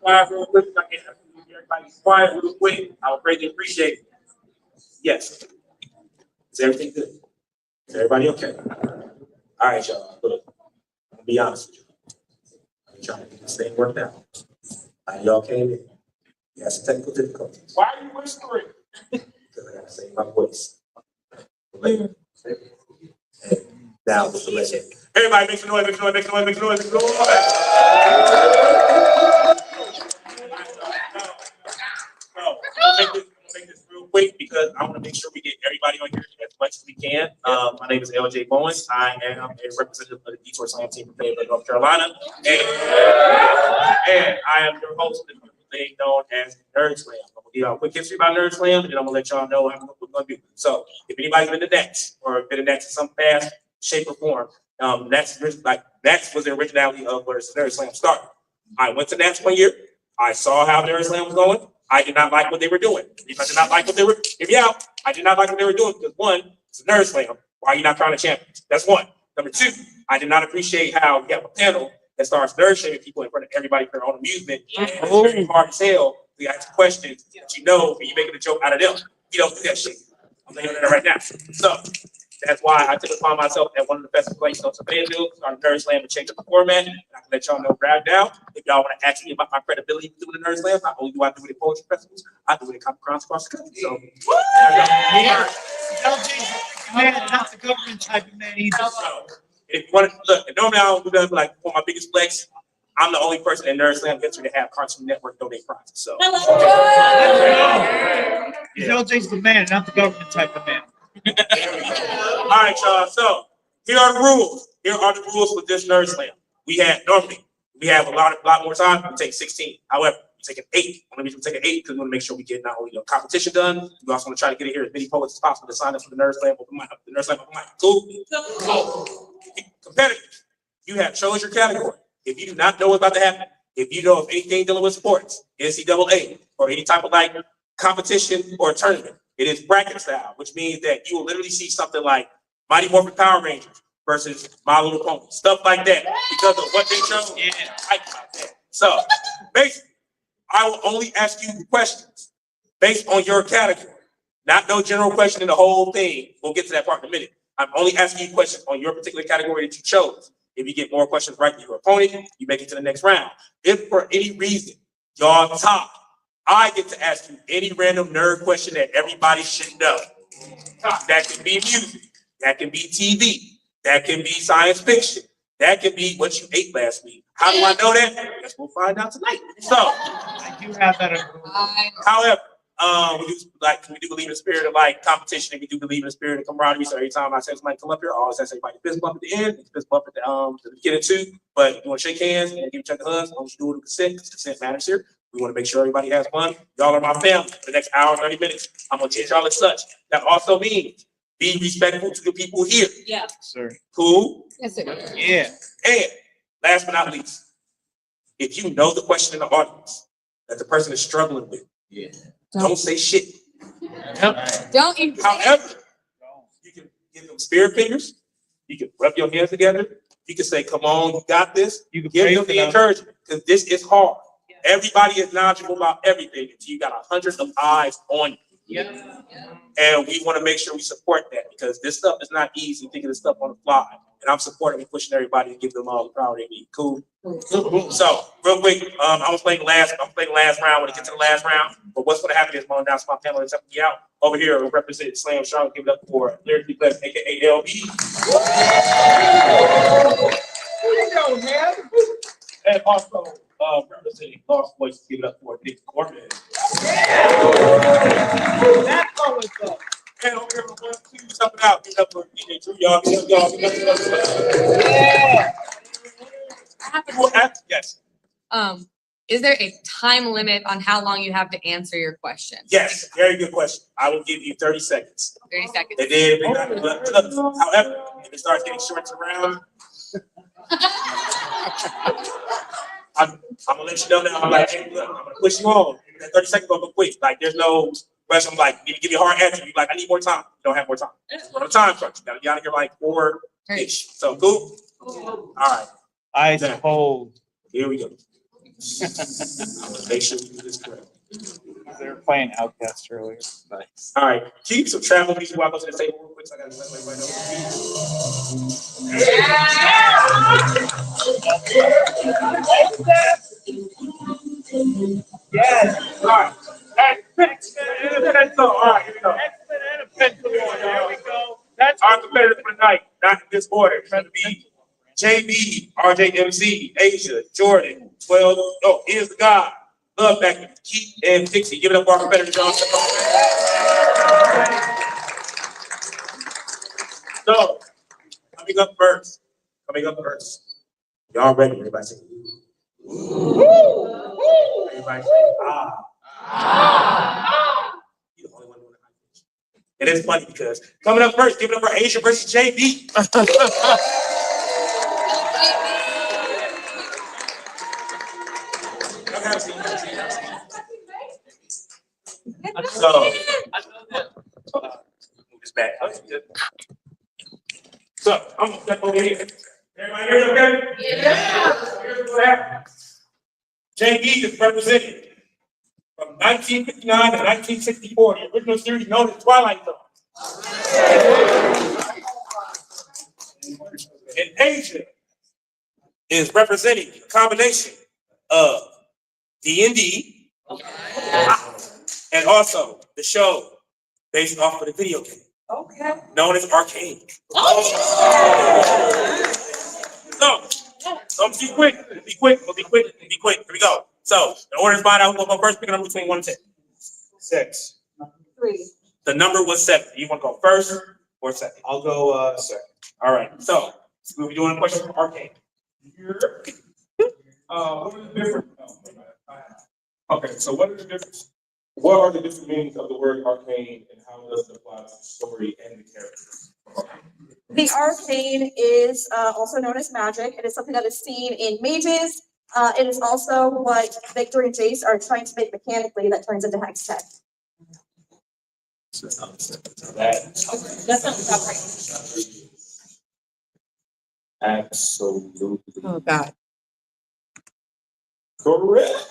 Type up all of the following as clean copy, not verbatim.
Quiet real quick. Everybody be quiet real quick. I would greatly appreciate it. Yes. Is everything good? Is everybody okay? All right, y'all. Look, I'm gonna be honest with you. I'm trying to get this thing worked out. Y'all came in. You had some technical difficulties. Why are you whispering? Because I gotta save my voice. And now with the legend. Everybody make some noise, make some noise, make some noise, make some noise, make some noise. I'm gonna make this real quick because I want to make sure we get everybody on here as much as we can. My name is LJ Bowen. I am a representative of the Detour Slam team from Fayetteville, North Carolina. And I am your host of the thing known as Nerd Slam. I'm gonna give y'all a quick history about Nerd Slam, and then I'm gonna let y'all know what we're gonna do. So if anybody's been to Nets or been to Nets in some past shape or form, that's was the originality of where Nerd Slam started. I went to Nets one year. I saw how Nerd Slam was going. I did not like what they were doing. If I did not like what they were, hear me out. I did not like what they were doing because one, it's a Nerd Slam. Why are you not crowning champions? That's one. Number two, I did not appreciate how you have a panel that starts nerd shaming people in front of everybody for their own amusement. And it's very hard as hell to ask questions that you know and you're making a joke out of them. You don't do that shit. I'm laying on that right now. So that's why I took it upon myself at one of the best places on Fayetteville, started Nerd Slam and changed up the format. And I can let y'all know right now, if y'all want to ask me about my credibility doing the Nerd Slam, not only do I do it at poetry festivals, I do it at Comic Cons across the country. So, man, not the government type of man either. So, if you want to look, and normally I don't do that, like for my biggest flex, I'm the only person in Nerd Slam history to have Cartoon Network donate prizes. So, LJ's the man, not the government type of man. All right, y'all. So here are the rules. Here are the rules for this Nerd Slam. We have a lot more time. We take 16. However, we take an 8. I'm gonna take an 8 because we want to make sure we get not only competition done. We also want to try to get here as many poets as possible to sign up for the Nerd Slam open mic. The Nerd Slam open mic. Cool. Competitive. You have chose your category. If you do not know what's about to happen, if you know of anything dealing with sports, NCAA, or any type of like competition or tournament, it is bracket style, which means that you will literally see something like Mighty Morphin Power Rangers versus My Little Pony, stuff like that, because of what they chose. Yeah, like that. So basically, I will only ask you questions based on your category, not no general question in the whole thing. We'll get to that part in a minute. I'm only asking you questions on your particular category that you chose. If you get more questions right than your opponent, you make it to the next round. If for any reason y'all top, I get to ask you any random nerd question that everybody should know. That can be music, that can be TV, that can be science fiction, that can be what you ate last week. How do I know that? Guess we'll find out tonight. So, I do have that. however, we do believe in the spirit of like competition, and we do believe in the spirit of camaraderie. So every time I say somebody come up here, I always ask everybody fist bump at the end, fist bump at the beginning too. But if you want to shake hands and give each other hugs, don't you do it with consent, because consent matters here. We want to make sure everybody has fun. Y'all are my family for the next hour, 30 minutes. I'm gonna treat y'all as such. That also means be respectful to the people here. Yeah. Sir. Cool? Yes, sir. Yeah. And last but not least, if you know the question in the audience that the person is struggling with, don't say shit. Don't even. However, you can give them spirit fingers. You can rub your hands together. You can say, come on, you got this. You can give them the encouragement, because this is hard. Everybody is knowledgeable about everything until you got hundreds of eyes on you. And we want to make sure we support that, because this stuff is not easy, thinking this stuff on the fly. And I'm supporting and pushing everybody to give them all the power they need. Cool. So, real quick, I'm gonna play the last round when it gets to the last round. But what's gonna happen is I'm gonna announce my panel is helping me out. Over here, we represent Slam Charlotte, give it up for Lyrically Blessed, aka LB. And also representing Lost Voices, give it up for Nick Corbin. That always up. And over here, 1, 2, something out. Give it up for DJ Drew, y'all. Yes. Is there a time limit on how long you have to answer your question? Yes, very good question. I will give you 30 seconds. 30 seconds. And then, however, if it starts getting short around, I'm gonna let you know that I'm like, hey, look, I'm gonna push you on. That 30 seconds gonna go quick. Like, there's no rush. I'm like, you give you a hard answer. You're like, I need more time. You don't have more time. On a time crunch. You gotta get out of here like 4-ish. So cool. All right. I suppose. Here we go. I'm gonna make sure we do this correct. They were playing Outcast earlier. Nice. All right, keep some travel music while I go to the table real quick. So I gotta let everybody know. Yes. All right. X-Men and a pencil. All right, here we go. X-Men and a pencil. There we go. That's Our competitors for tonight, not in this order. It's going to be JB, RJMC, Asia, Jordan, 12. Oh, here's the God. Love back, Keith and Dixie. Give it up for our competitors. Y'all. So, coming up first. Y'all ready? Everybody say, woo. Everybody say, ah. You're the only one doing the high pitch. And it's funny because coming up first, give it up for Asia versus JB. So, move this back. So, I'm gonna step over here. Everybody hear it okay? Yeah. Here's what happened. JB is represented from 1959 to 1964, the original series known as Twilight Zone. And Asia is representing a combination of D&D and also the show based off of the video game. Okay. Known as Arcane. So be quick. Here we go. So the order is fine. I will go first, pick a number between 1 and 10. 6. 3. The number was 7. You want to go first or second? I'll go second. All right. So we'll be doing a question from Arcane. What are the different? Okay, so what are the different? What are the different meanings of the word arcane, and how does it apply to the story and the characters? The arcane is also known as magic. It is something that is seen in mages. It is also what Victor and Jace are trying to make mechanically that turns into hex tech. That sounds about right. Absolutely Oh, God. correct.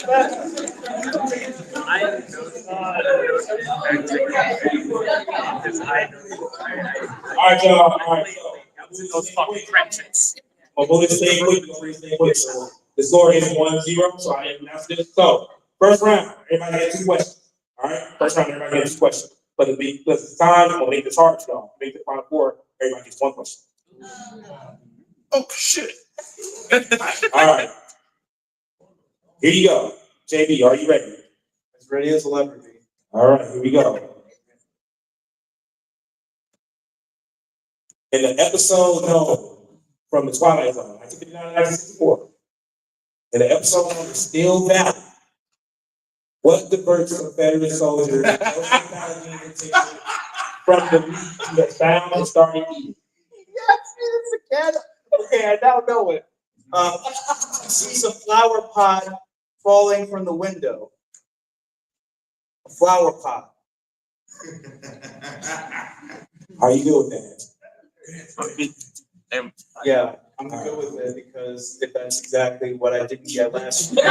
All right, y'all. All right. Those fucking trenches. I'm going to stay quick. So the score is 1-0. So I announced this. So first round, everybody has 2 questions. All right. First round, everybody has 2 questions. But because it's time, I'm gonna make this hard, y'all. Make the final 4. Everybody gets 1 question. Oh shit. All right. Here you go. JB, are you ready? As ready as I'll ever be. All right, here we go. In the episode known from the Twilight Zone, 1959-1964, in the episode known as Steel Valley, what diverts Confederate soldiers from the meat that found and started eating? Yes, it's a cat. Okay, I now know it. Sees a flower pot falling from the window. A flower pot. Are you good with that? Yeah, I'm good with it because if that's exactly what I didn't get last week.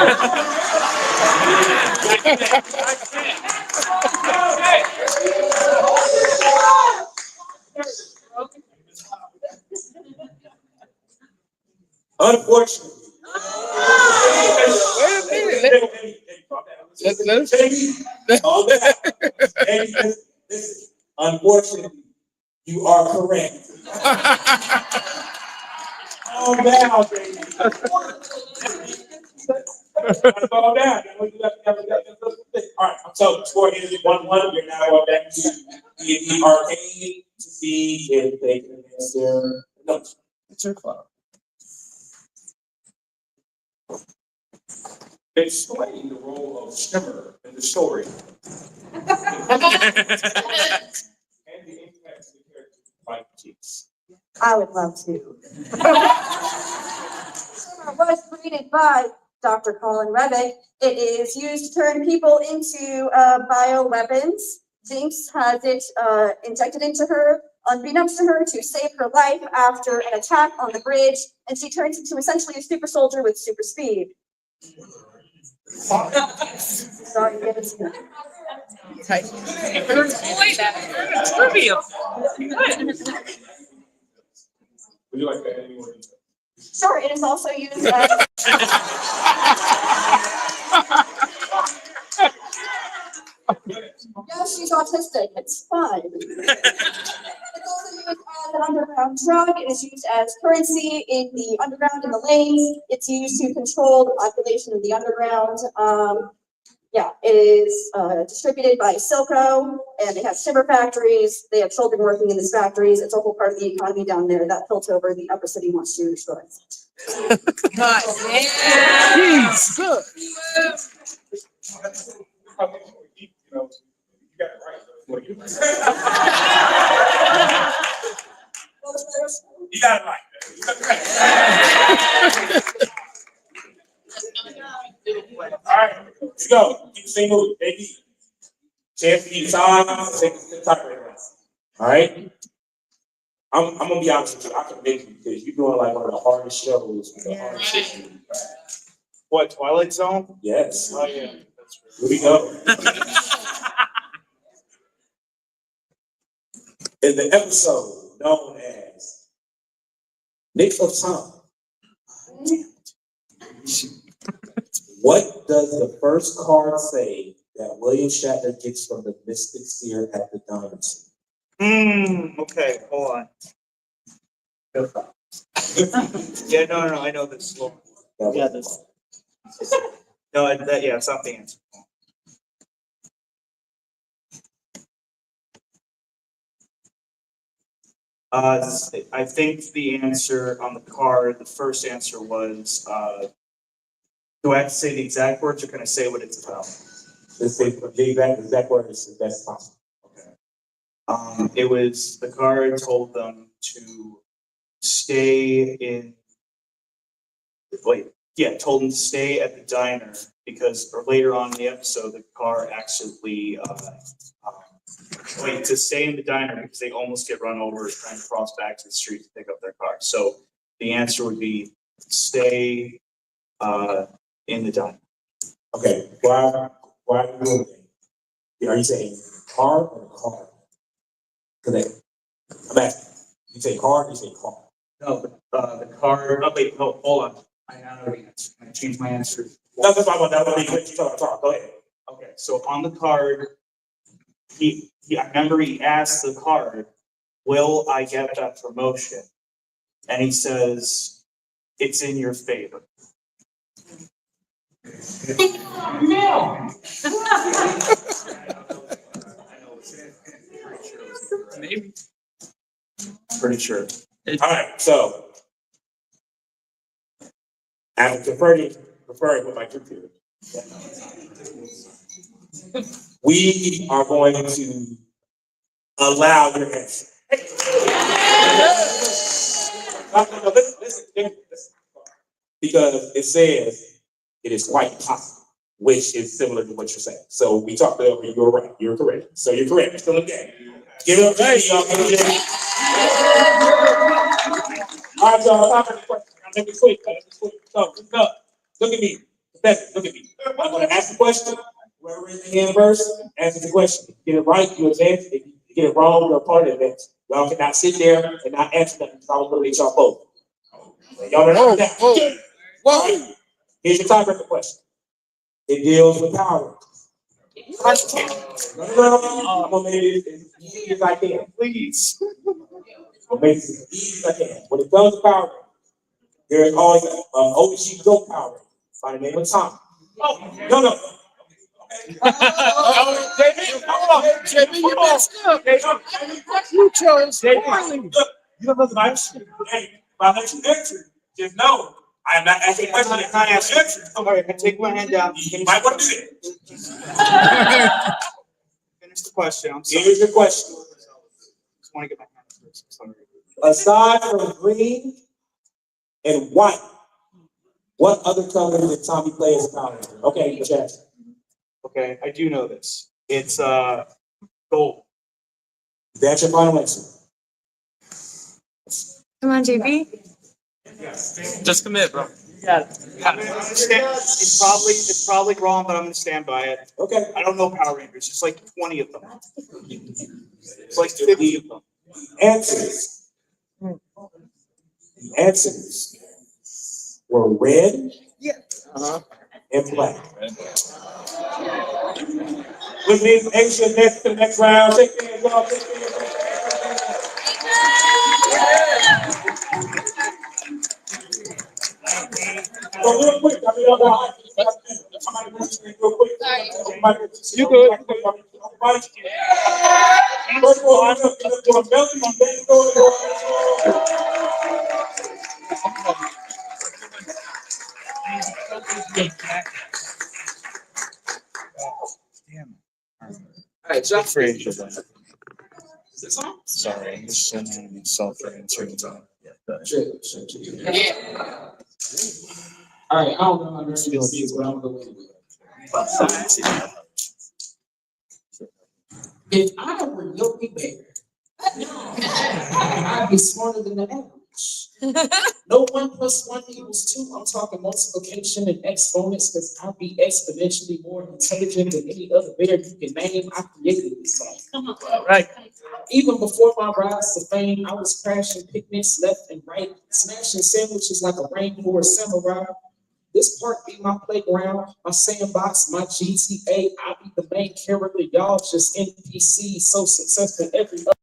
Unfortunately. Unfortunately, you are correct. Calm down, baby. Calm down. All right, so the score is 1-1. You're now going back to the arcade to see if they can answer. No, it's your club. Explain the role of Shimmer in the story. And the impact of the character like Jace. I would love to. Summer was created by Dr. Colin Revick. It is used to turn people into bioweapons. Jinx has it injected into her unbeknownst to her, to save her life after an attack on the bridge, and she turns into essentially a super soldier with super speed. Sorry, you haven't seen that. Trivia. Would you like to add any more detail? Sure, it is also used as. Yes, she's autistic. It's fine. It's also used as an underground drug. It is used as currency in the underground, in the lanes. It's used to control the population of the underground. Yeah, it is distributed by Silco, and they have shimmer factories. They have children working in these factories. It's a whole part of the economy down there that Piltover, the upper city, wants to destroy. You know, you got it right. You got it right. All right, let's go. Keep the same move, baby. Chance to keep time. Take the time right now. All right. I'm gonna be honest with you. I convinced you because you're doing like one of the hardest shows. With the hardest issue. What, Twilight Zone? Yes. Oh, yeah. That's Here we go. In the episode known as Nick of Time, what does the first card say that William Shatner gets from the Mystic Seer at the diamond scene? Okay, hold on. Yeah, no, I know this. Yeah, this. No, yeah, it's not the answer. I think the answer on the card, the first answer was, do I have to say the exact words or can I say what it's about? Let's say the exact word is the best possible. Okay. It was, the card told them to stay in, told them to stay at the diner because, or later on in the episode, the car actually, to stay in the diner because they almost get run over trying to cross back to the street to pick up their car. So the answer would be stay in the diner. Okay, why are you doing that? Are you saying car or car? Because I'm asking. You say car, you say car. No, the car, wait, no, hold on. I now know the answer. Can I change my answer? No, that's why I want that. Go ahead. Okay, so on the card, I remember he asked the card, will I get that promotion? And he says, it's in your favor. Maybe. Pretty sure. All right, so I'm preferring with my group here. We are going to allow your answer. No, listen. Because it says it is quite possible, which is similar to what you're saying. So we talked earlier, you're right, you're correct. So you're correct, still in the game. Give it up to me, y'all. All right, y'all, I'm going to make it quick. So, look at me. Look at me. I'm going to ask the question. Whoever is the hand first, answer the question. If you get it right, you advance. If you get it wrong, you're a part of the advance. Y'all cannot sit there and not answer that because I will eliminate y'all both. Y'all don't know that. Whoa. Here's your tiebreaker question. It deals with power. No. I'm going to make it as easy as I can. Please. I'm going to make it as easy as I can. When it comes to power, there is always an OG GOAT power by the name of Tom. No. JB, you messed up. You chose JB. You don't know the Bible. Hey, if I let you answer, just know I am not asking questions. I'm not answering. All right, I take my hand down. You might want to do that. Finish the question. I'm sorry. Here's your question. Just want to get my hand first. Sorry. Aside from green and white, what other color did Tommy play as a power ranger? Okay, Chad. Okay, I do know this. It's gold. That's your final answer. Come on, JB. Just commit, bro. Yeah. It's probably wrong, but I'm gonna stand by it. Okay. I don't know Power Rangers, it's like 20 of them. It's like 50 of them. Answers. The answers were red. And black. Which means extra next to the next round. Take care, y'all. Take care. So real quick, I mean, y'all got. Somebody mention it real quick. You good? First of all, I'm gonna do a belly, my baby go. Alright, Jeff. Sorry, I'm just sending myself for answering time. Alright, I don't know how this feels, but I'm gonna go anyway. If I were Yogi Bear, I'd be smarter than the average. No 1 + 1 = 2. I'm talking multiplication and exponents, because I'd be exponentially more intelligent than any other bear you can name. I created this thing. Come on. Right. Even before my rise to fame, I was crashing picnics left and right, smashing sandwiches like a rainforest samurai. This park be my playground, my sandbox, my GTA. I be the main character, y'all just NPCs, so successful every other.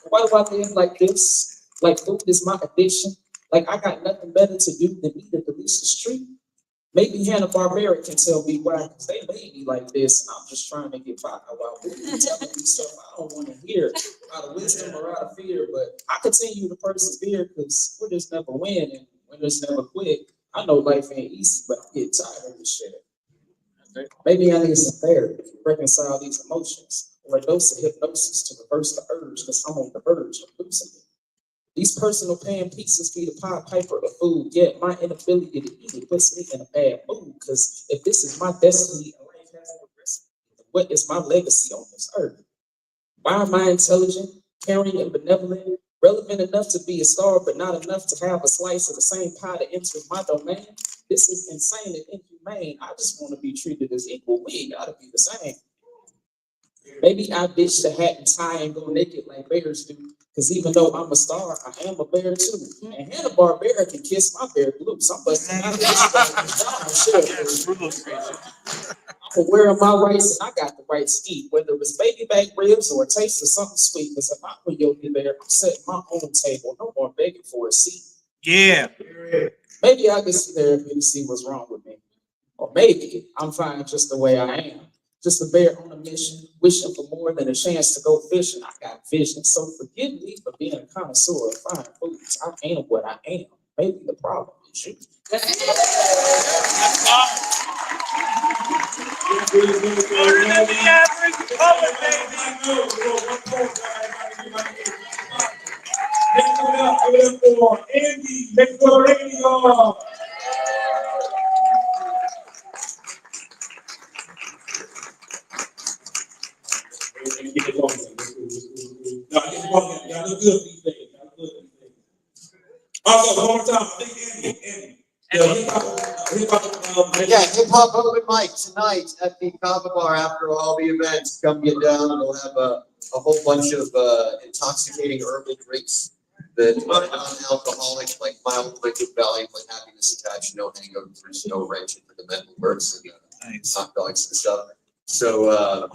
Why do I live like this? Like food is my addiction. Like I got nothing better to do than eat at the least the street. Maybe Hanna-Barbera can tell me why, because they made me like this, and I'm just trying to get by while really telling me stuff I don't want to hear out of wisdom or out of fear. But I continue to persevere because winners never win and winners never quit. I know life ain't easy, but I get tired of this shit. Maybe I need some therapy to reconcile these emotions, or a dose of hypnosis to reverse the urge, because I'm on the verge of losing it. These personal pan pieces feed a Pied Piper of food, yet my inability to eat it puts me in a bad mood, because if this is my destiny and life has no recipe, then what is my legacy on this earth? Why am I intelligent, caring, and benevolent, relevant enough to be a star, but not enough to have a slice of the same pie that enters my domain? This is insane and inhumane. I just want to be treated as equal. We ain't gotta be the same. Maybe I ditch the hat and tie and go naked like bears do. Because even though I'm a star, I am a bear too. And Hanna-Barbera can kiss my bear loose. I'm busting out of this. I'm aware of my rights and I got the right to eat, whether it's baby back ribs or a taste of something sweet. Because if I'm a Yogi Bear, I'm setting my own table. No more begging for a seat. Yeah. Maybe I get some therapy to see what's wrong with me. Or maybe I'm fine just the way I am. Just a bear on a mission, wishing for more than a chance to go fishing. I got vision, so forgive me for being a connoisseur of fine foods. I am what I am. Maybe the problem is you. For Andy, next door, Andy, y'all. Y'all look good these days. Also, one more time, I think Andy. The Yeah, hip hop open mic tonight at the Kava Bar after all the events. Come get down. We'll have a whole bunch of intoxicating herbal drinks that are non-alcoholic, like mild liquid value, like happiness attached, no hangovers, no wrenching for the mental works, and hot dogs and stuff. So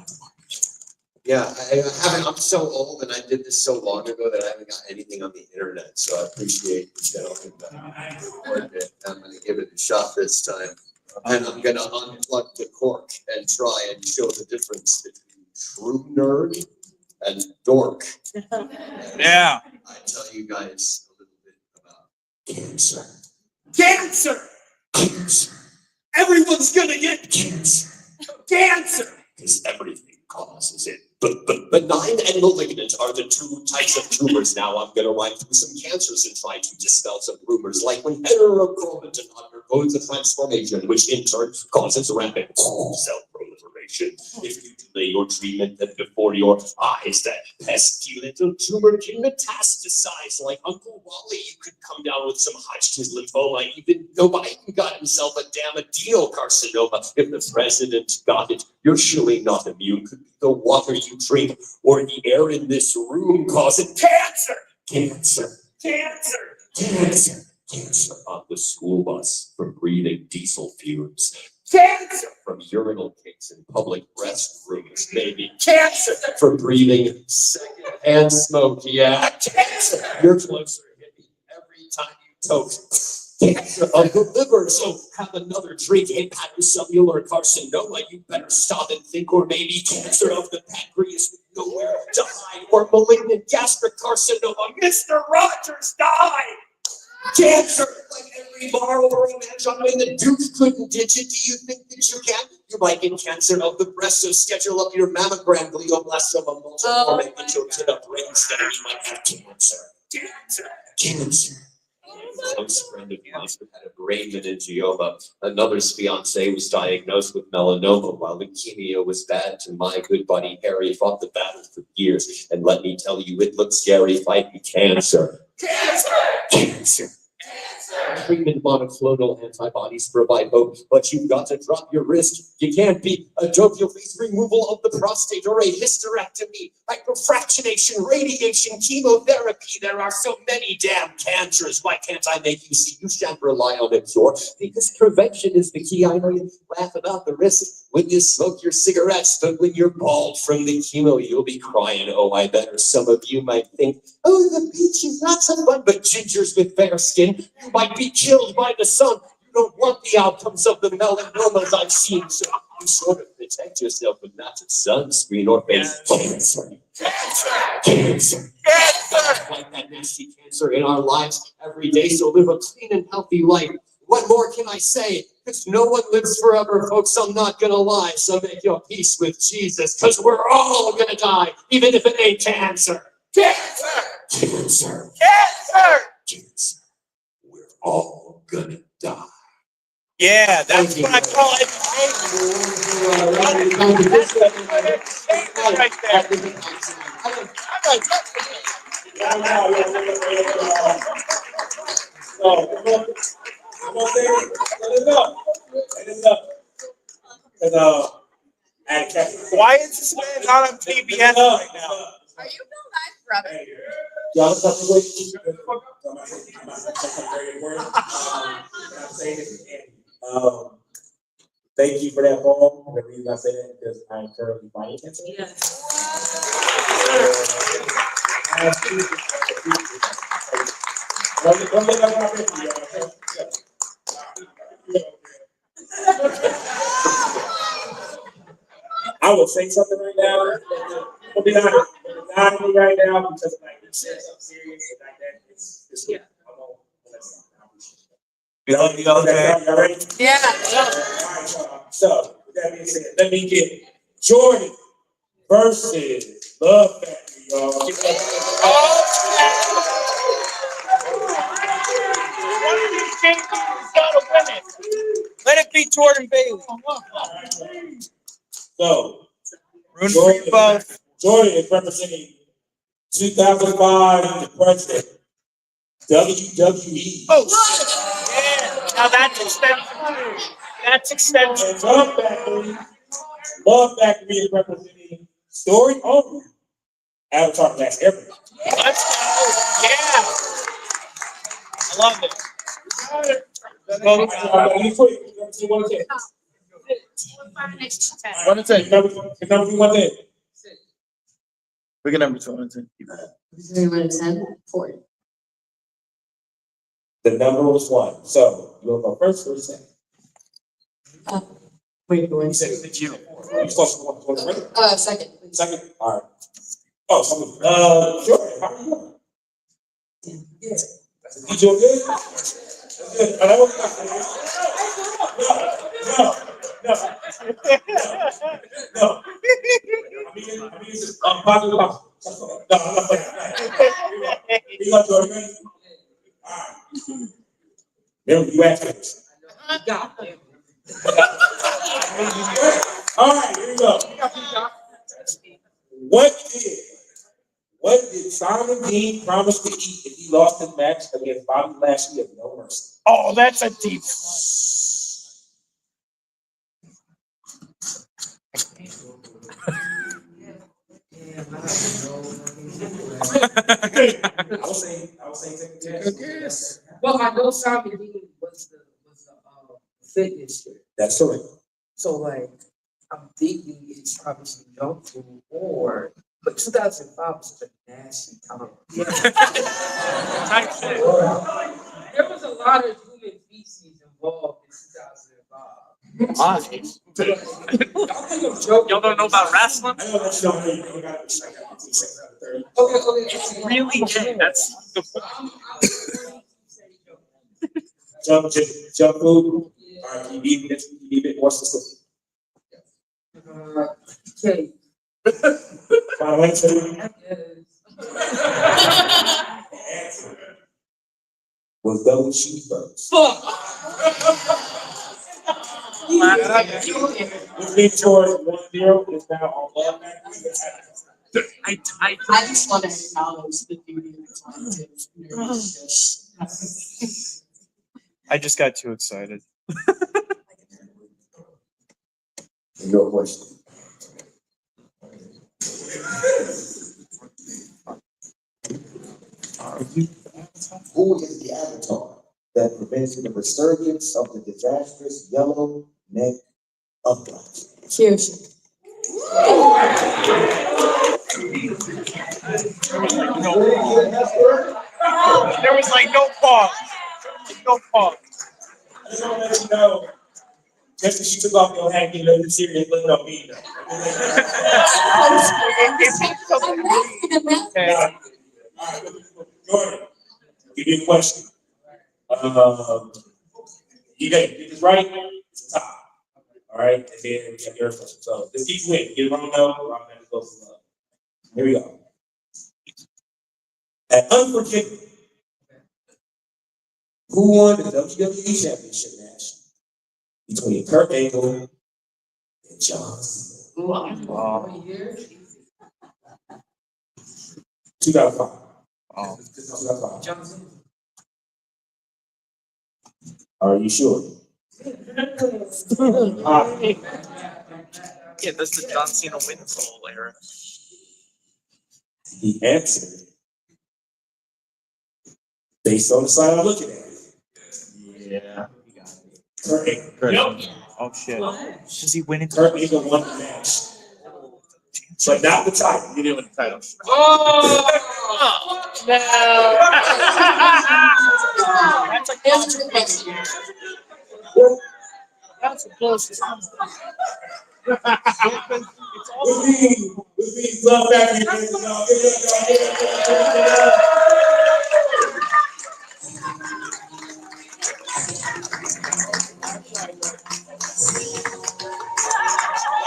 yeah, I haven't. I'm so old, and I did this so long ago that I haven't got anything on the internet. So I appreciate the gentleman that recorded it. I'm going to give it a shot this time. And I'm gonna unplug the cork and try and show the difference between true nerd and dork. Yeah. I tell you guys a little bit about cancer. Cancer. Cancer. Everyone's gonna get Cancer. cancer. Because everything causes it. But benign and malignant are the two types of tumors. Now I'm gonna run through some cancers and try to dispel some rumors, like when heterochromatin undergoes a transformation, which in turn causes rapid cell proliferation. If you delay your treatment, then before your eyes, that pesky little tumor can metastasize. Like Uncle Wally, you could come down with some Hodgkin's lymphoma. Even Joe Biden got himself a damn adenocarcinoma. If the president got it, you're surely not immune. Could be the water you drink or the air in this room causing cancer. Cancer. Cancer. Cancer. Cancer on the school bus from breathing diesel fumes. Cancer. From urinal kicks in public restrooms, maybe. Cancer. From breathing secondhand smoke, yeah. Cancer. You're closer to me every time you toast. Cancer of the liver, so have another drink. Hepatocellular carcinoma, you better stop and think. Or maybe cancer of the pancreas with nowhere to hide. Or malignant gastric carcinoma, Mr. Rogers died. Cancer, like every borrower in that job in the Duke couldn't ditch it. Do you think that you can? You might get cancer of the breast, so schedule up your mammogram, glioblastoma, multiforme, and get your kid up brainstem. You might have cancer. Cancer. Cancer. A close friend of mine had a brain meningioma. Another's fiance was diagnosed with melanoma, while leukemia was bad. To my good buddy Harry, fought the battle for years. And let me tell you, it looks scary fighting cancer. Cancer! Cancer! Treatment monoclonal antibodies provide hope, but you've got to drop your wrist. You can't be a dope. You'll face removal of the prostate or a hysterectomy, microfractionation, radiation, chemotherapy. There are so many damn cancers. Why can't I make you see you shan't rely on a cure? Because prevention is the key. I know you laugh about the risk when you smoke your cigarettes, but when you're bald from the chemo, you'll be crying, oh, I bet. Or some of you might think, oh, the beach is not so fun, but gingers with fair skin, you might be killed by the sun. You don't want the outcomes of the melanomas I've seen, so you sort of protect yourself with not a sunscreen or face cancer. Cancer! Cancer! Cancer! Like that nasty cancer in our lives every day, so live a clean and healthy life. What more can I say? Because no one lives forever, folks, I'm not gonna lie. So make your peace with Jesus, because we're all gonna die, even if it ain't cancer. Cancer! Cancer! Cancer. Cancer. We're all gonna die. Yeah, that's what I call education. Right there. Why is this man not on TBS right now? Are you Bill Nye's brother? Thank you for that poem. The reason I say that is because I'm currently fighting cancer. Yes. I will say something right now. I'll be honest. It's not me right now because like you said something serious like that. It's yeah. You ready? Yeah. So with that being said, let me get Jordan versus Love Factory, y'all. Let it be Jordan Bailey. So Room for you both. Jordan is representing 2005 depression. WWE. Oh, yeah. Now that's extensive. That's extensive. And Love Factory is representing story only. Avatar Glass everything. Let's go. Yeah. I love it. You quick. You want to take? One to ten. Number 110. We can number 2 and 10. The number was 1. So you'll go first or second. You said it's you. You supposed to go first? Second. Second. All right. Oh, something. Sure. How are you doing? You doing good? That's good. No. I mean, it's positive. No, I'm not playing. You want to go? All right. Remember, you asked me. All right, here we go. What did Simon Dean promise to eat if he lost his match against Bobby Lashley of No Mercy? Oh, that's a deep. I was saying take a guess. Well, I know Simon Dean was the fitness shit. That's correct. So like, I'm thinking it's probably some junk food or, but 2005 was such a nasty time. There was a lot of human feces involved in 2005. Y'all don't know about wrestling? I know that's not how you got it. Okay. Really gay. That's the Junk food. All right, can you be a bit more specific? Okay. Final answer. Yes. The answer was double cheeseburgers. Which means towards 1-0 is now on Love Factory. I just want to acknowledge the duty of I just got too excited. Your question. Who is the avatar that prevents the resurgence of the disastrous yellow neck uprising? Cheers. There was like no pause. No pause. I just want to let you know, just as she took off your hat, you know, the serious look on me. Jordan, give me a question. You got get this right, it's the top. All right, and then we got your question. So this keeps winning. Get it wrong though, I'm gonna go some love. Here we go. At Unforgiven, who won the WWE Championship match between Kurt Angle and John Cena? 2005. Oh. 2005. Are you sure? Yeah, that's the John Cena windfall era. The answer, based on the side I'm looking at, Yeah. Kurt Angle. Yep. Oh shit. Does he win it? Kurt Angle won the match, but not the title. You didn't win the title. Oh, No. That's a close. Which means Love Factory.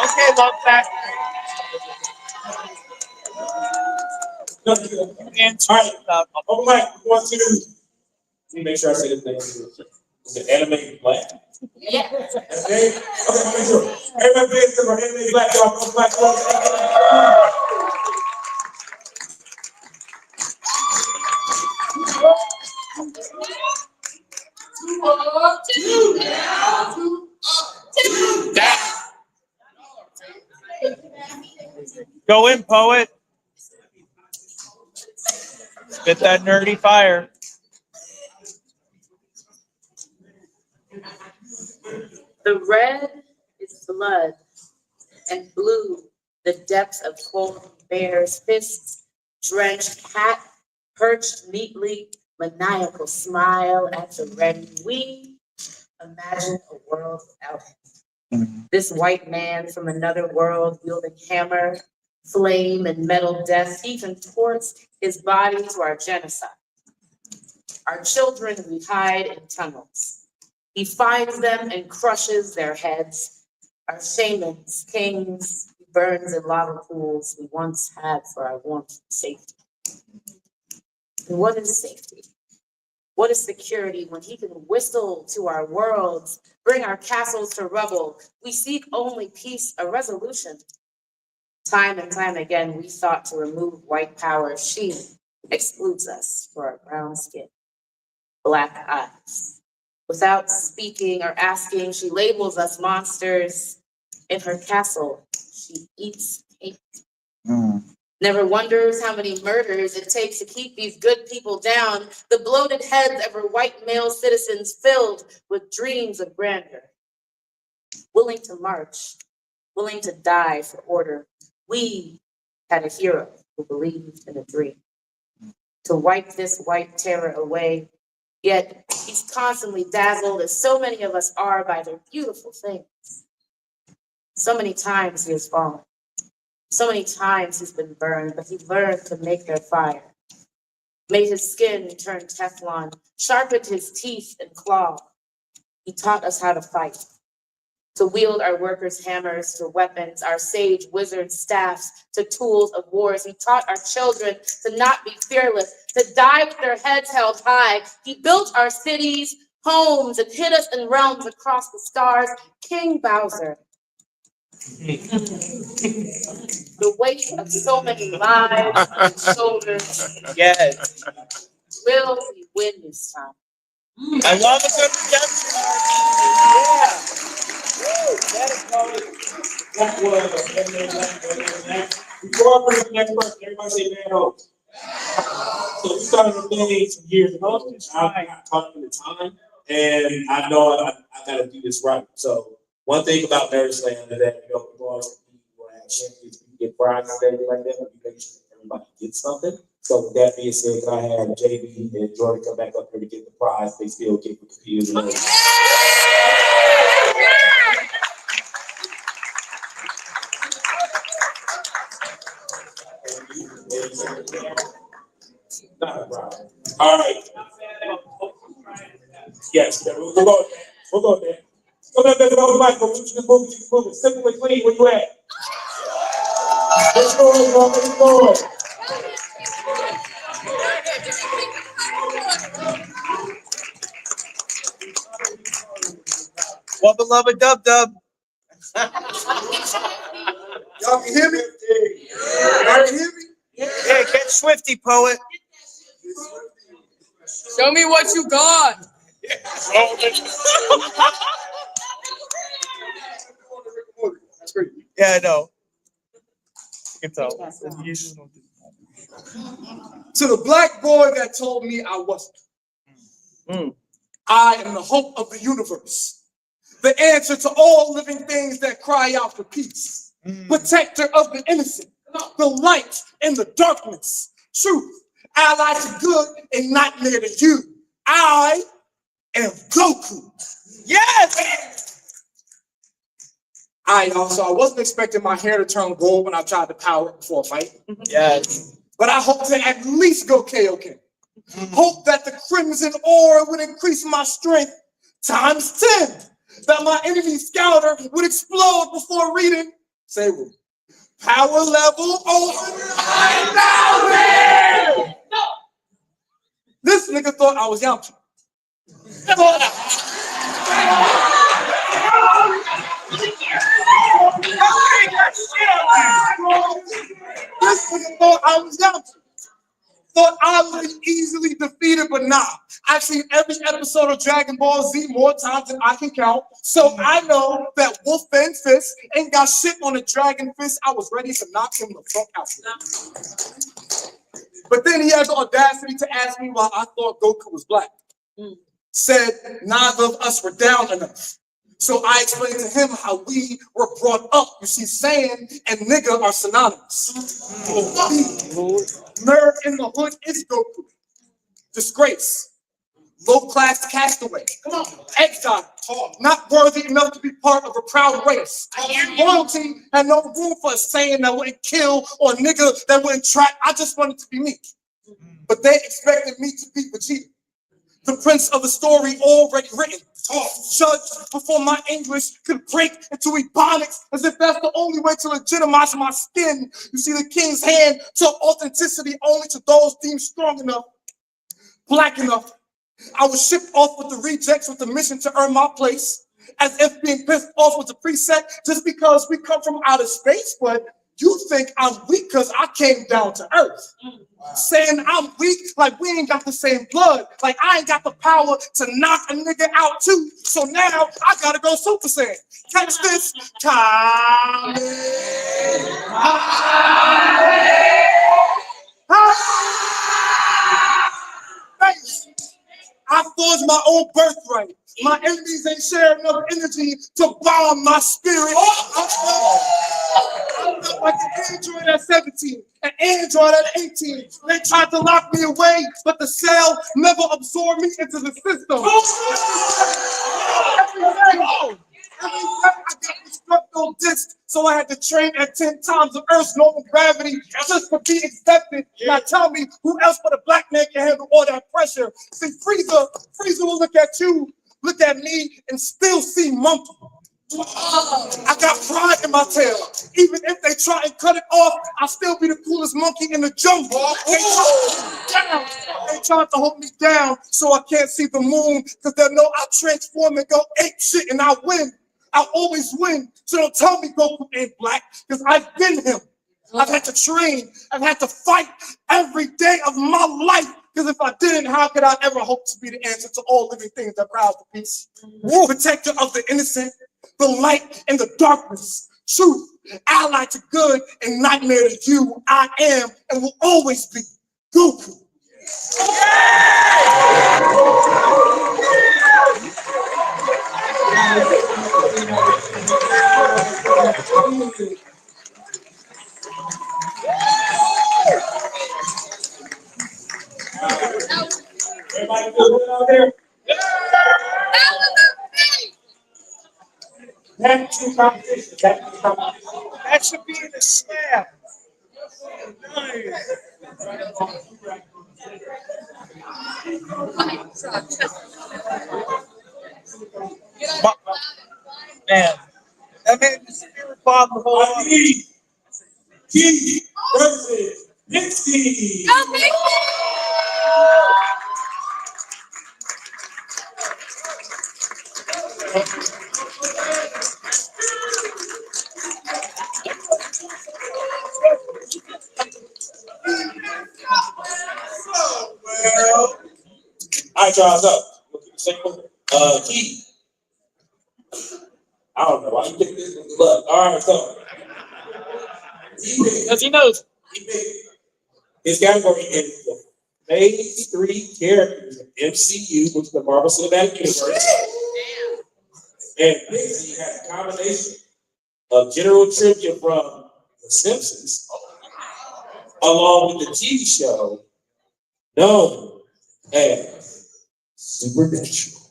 Okay, Love Factory. All right, open mic, 1, 2. Let me make sure I say this thing. Is it animated black? Yeah. That's it? Okay, I'll make sure. Everybody pay attention for animated black, y'all. Open mic, 1, 2. Go in, poet. Spit that nerdy fire. The red is blood, and blue the depths of cold bear's fists, drenched cat perched neatly, maniacal smile at the ready. We imagine a world without him. This white man from another world wielding hammer, flame, and metal death, he contorts his body to our genocide. Our children we hide in tunnels. He finds them and crushes their heads. Our shamans, kings, he burns in lava pools we once had for our warmth and safety. And what is safety? What is security when he can whistle to our worlds, bring our castles to rubble? We seek only peace, a resolution. Time and time again, we sought to remove white power. She excludes us for our brown skin, black eyes. Without speaking or asking, she labels us monsters. In her castle, she eats cake. Never wonders how many murders it takes to keep these good people down, the bloated heads of her white male citizens filled with dreams of grandeur. Willing to march, willing to die for order. We had a hero who believed in a dream. To wipe this white terror away, yet he's constantly dazzled, as so many of us are, by their beautiful things. So many times he has fallen. So many times he's been burned, but he learned to make their fire. Made his skin turn Teflon, sharpened his teeth and claw. He taught us how to fight, to wield our workers' hammers to weapons, our sage wizard staffs to tools of wars. He taught our children to not be fearless, to die with their heads held high. He built our cities, homes, and hid us in realms across the stars. King Bowser. The weight of so many lives on his shoulders. Yes. Will we win this time? I love a good redemption arc. Yeah. Woo. Before I bring up the next person, everybody say man hoes. So we started a thing some years ago. I got caught in the time, and I know I got to do this right. So one thing about Nerdland is that people always compete for champions, people get prizes and everything like that, but you make sure everybody gets something. So with that being said, I have JB and Jordan come back up here to get the prize. They still get the competing. Not a problem. All right. Yes, we'll go. We'll go there. Come on, baby, over Michael. Move. Simple and clean. Where you at? Let's go, bro. Let's go. Wubba lubba dub dub. Y'all can hear me? Y'all can hear me? Yeah, get swifty, poet. Show me what you got. Yeah, I know. You can tell. To the black boy that told me I wasn't. I am the hope of the universe. The answer to all living things that cry out for peace. Protector of the innocent. The light in the darkness. Truth. Ally to good and nightmare to you. I am Goku. Yes! I wasn't expecting my hair to turn gold when I tried to power up before a fight. Yes. But I hope to at least go Kaioken. Hope that the crimson aura would increase my strength times 10. That my enemy scouter would explode before reading. Say what? Power level over 9,000! This nigga thought I was Yamcha. This nigga thought I was Yamcha. thought I would be easily defeated, but nah. I've seen every episode of Dragon Ball Z more times than I can count. So I know that Wolfman Fist ain't got shit on the Dragon Fist. I was ready to knock him the fuck out. But then he had the audacity to ask me why I thought Goku was black. Said neither of us were down enough. So I explained to him how we were brought up. You see, Saiyan and nigga are synonymous. Nerd in the hood is Goku. Disgrace. Low-class castaway. Come on. Exile. Not worthy enough to be part of a proud race. Royalty had no room for a Saiyan that wouldn't kill or a nigga that wouldn't track. I just wanted to be me. But they expected me to be Vegeta. The prince of the story already written. Judged before my English could break into ebonics, as if that's the only way to legitimize my skin. You see, the king's hand took authenticity only to those deemed strong enough, black enough. I was shipped off with the rejects with the mission to earn my place, as if being pissed off was a preset just because we come from outer space, but you think I'm weak because I came down to earth. Saying I'm weak like we ain't got the same blood, like I ain't got the power to knock a nigga out too. So now I gotta go Super Saiyan. Catch this. I forged my own birthright. My enemies ain't sharing enough energy to bomb my spirit. I felt like an android at 17, an android at 18. They tried to lock me away, but the cell never absorbed me into the system. Every day I got destructo disc, so I had to train at 10 times the Earth's normal gravity just to be accepted. Now tell me, who else but a black man can handle all that pressure? See, Frieza will look at you, look at me, and still see monkey. I got pride in my tail. Even if they try and cut it off, I'll still be the coolest monkey in the jungle. They tried to hold me down so I can't see the moon, because they'll know I transform and go ape shit and I win. I'll always win. So don't tell me Goku ain't black, because I've been him. I've had to train. I've had to fight every day of my life. Because if I didn't, how could I ever hope to be the answer to all living things that browse the peace? Protector of the innocent, the light and the darkness, truth, ally to good and nightmare to you. I am and will always be Goku. Everybody feel good out there? That's the competition. That should be in the snap. Man, that made the spirit bomb the whole lot. Key versus Nixie. All right, y'all, so Key. I don't know why you picked this one. Look, all right, so Because he knows. his category is the phase 3 characters of MCU, which is the Marvel Cinematic Universe. And Nixie has a combination of general trivia from The Simpsons, along with the TV show known as Supernatural.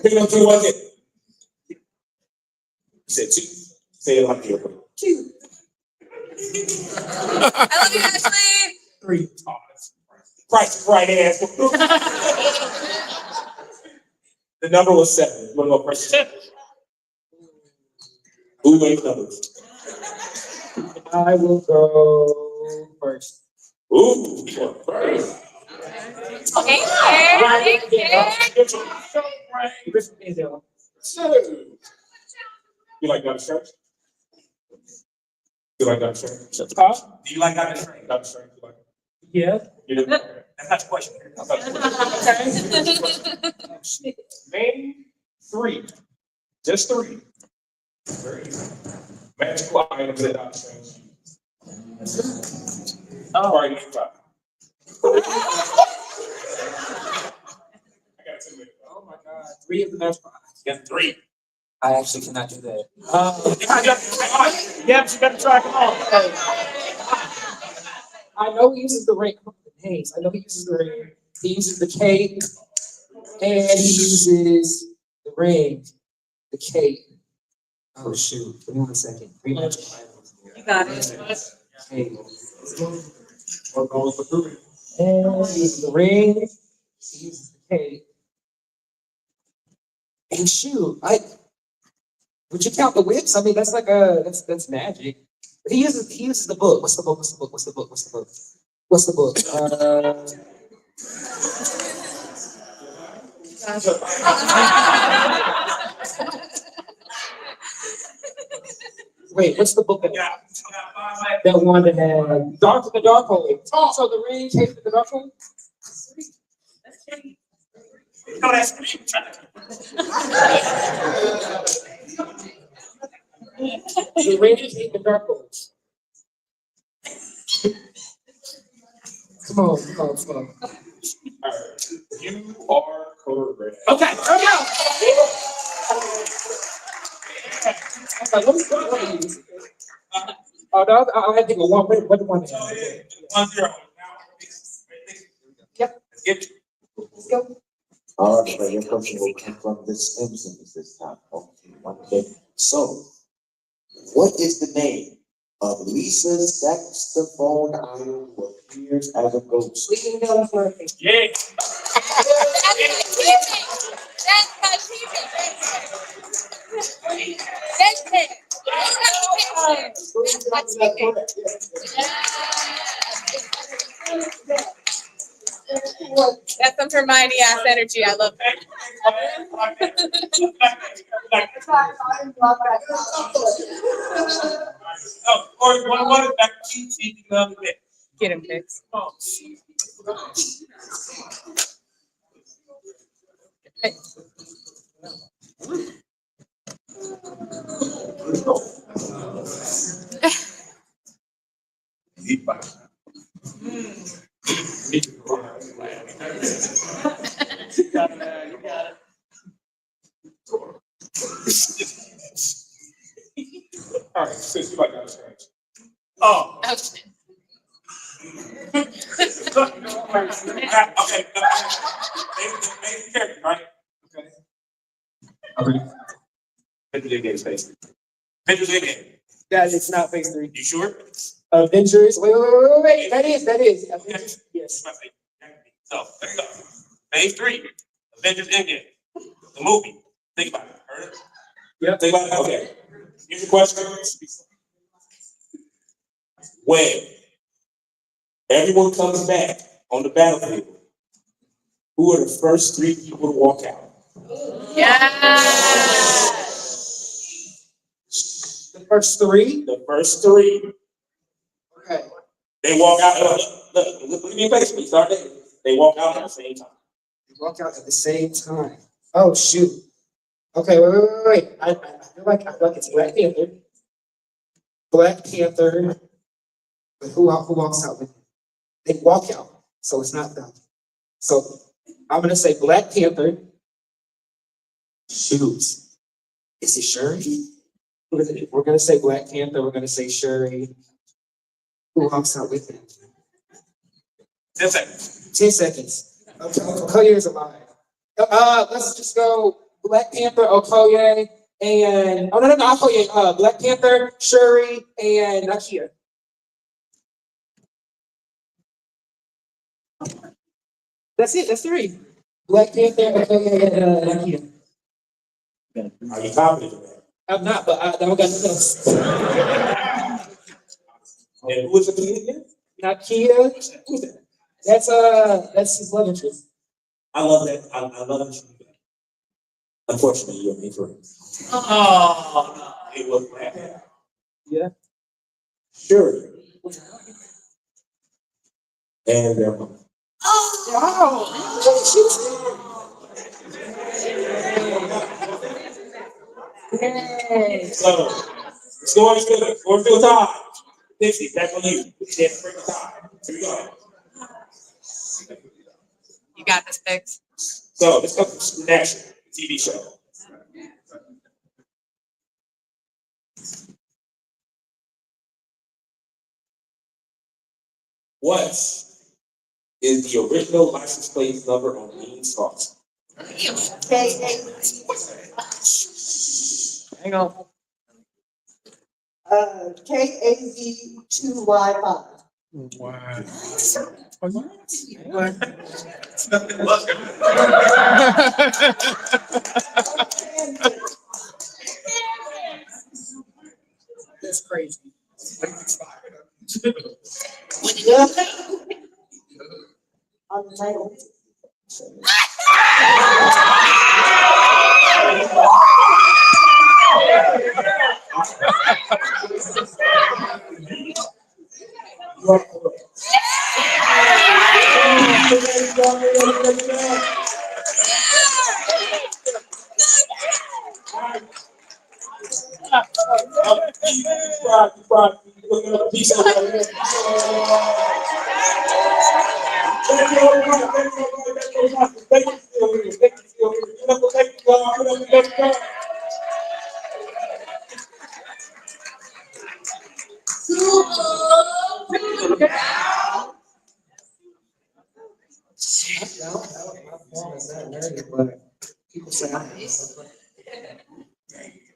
Pick up 2 1 hit. You said 2. Say it like you. 2. I love you, Ashley. 3 times. Price is right, ass. The number was 7. You want to go first? Who made numbers? I will go first. Ooh, you want first? Chris Angel. 2. You like Dr. Strange? You like Dr. Strange? Huh? Do you like Dr. Strange? Dr. Strange, you like? Yeah. You do? That's not the question. Name three, just three. Very easy. Magical items that Dr. Strange uses. All right, name five. I got 2 minutes. Oh my God, 3 of the best. You got 3. I actually cannot do that. Yeah, but you better try. Come on. I know he uses the ring. Hayes, I know he uses the ring. He uses the cake, and he uses the ring, the cake. Oh shoot! Give me 1 second. 3 magical items. You got it. Cake. Or goes for three. And he uses the ring. He uses the cake. And shoot, would you count the whips? I mean, that's like that's magic. But he uses the book. What's the book? What's the book? What's the book? What's the book? What's the book? Wait, what's the book that one that had the dark hole? Oh, so the ring came to the dark hole? No, that's me. The ring came to the dark hole. Come on. All right, you are correct. Okay, hurry up. I was like, what is this? Oh, no, I had to go one. What the one? 1-0. Yep. Let's go. All right, your question will come from the Simpsons this time. Okay, 1 minute. So, what is the name of Lisa's saxophone idol who appears as a ghost? We can go for it. Yeah. That's some Hermione ass energy. I love that. Or one is back to cheating love it. Get him fixed. All right, since you like Dr. Strange. Oh. Okay. Main character, right? Okay. Avengers Endgame phase 3. Avengers Endgame. That is not phase 3. You sure? Avengers. Wait. That is. Avengers. Yes. So there you go. Phase 3. Avengers Endgame. The movie. Think about it. Heard it? Yep. Think about it. Okay. Here's your question. When everyone comes back on the battlefield, who are the first 3 people to walk out? The first 3. The first 3. Okay. They walk out. Look at me face. We start there. They walk out at the same time. They walk out at the same time. Oh shoot. Okay. Wait. I feel like it's Black Panther. Black Panther. But who walks out with them? They walk out, so it's not them. So I'm gonna say Black Panther. Shoot. Is it Shuri? We're gonna say Black Panther. We're gonna say Shuri. Who walks out with them? 10 seconds. 10 seconds. Okay, Okoye is alive. Let's just go Black Panther, Okoye, and no, Okoye. Black Panther, Shuri, and Nakia. That's it. That's 3. Black Panther, Okoye, and Nakia. Are you confident in that? I'm not, but I don't got nothing else. And who is the lead again? Nakia. Who's that? That's his love interest. I love that. I love that. Unfortunately, you're me for it. Oh. It was that. Sure. And So, scoring still, scoring still tied. Dixie, back on you. Yes, break the tie. Here we go. You got this fixed. So, this comes from National TV show. What is the original license plate number on Lean Sauce? Hang on. KAV2Y5. That's crazy. On the title.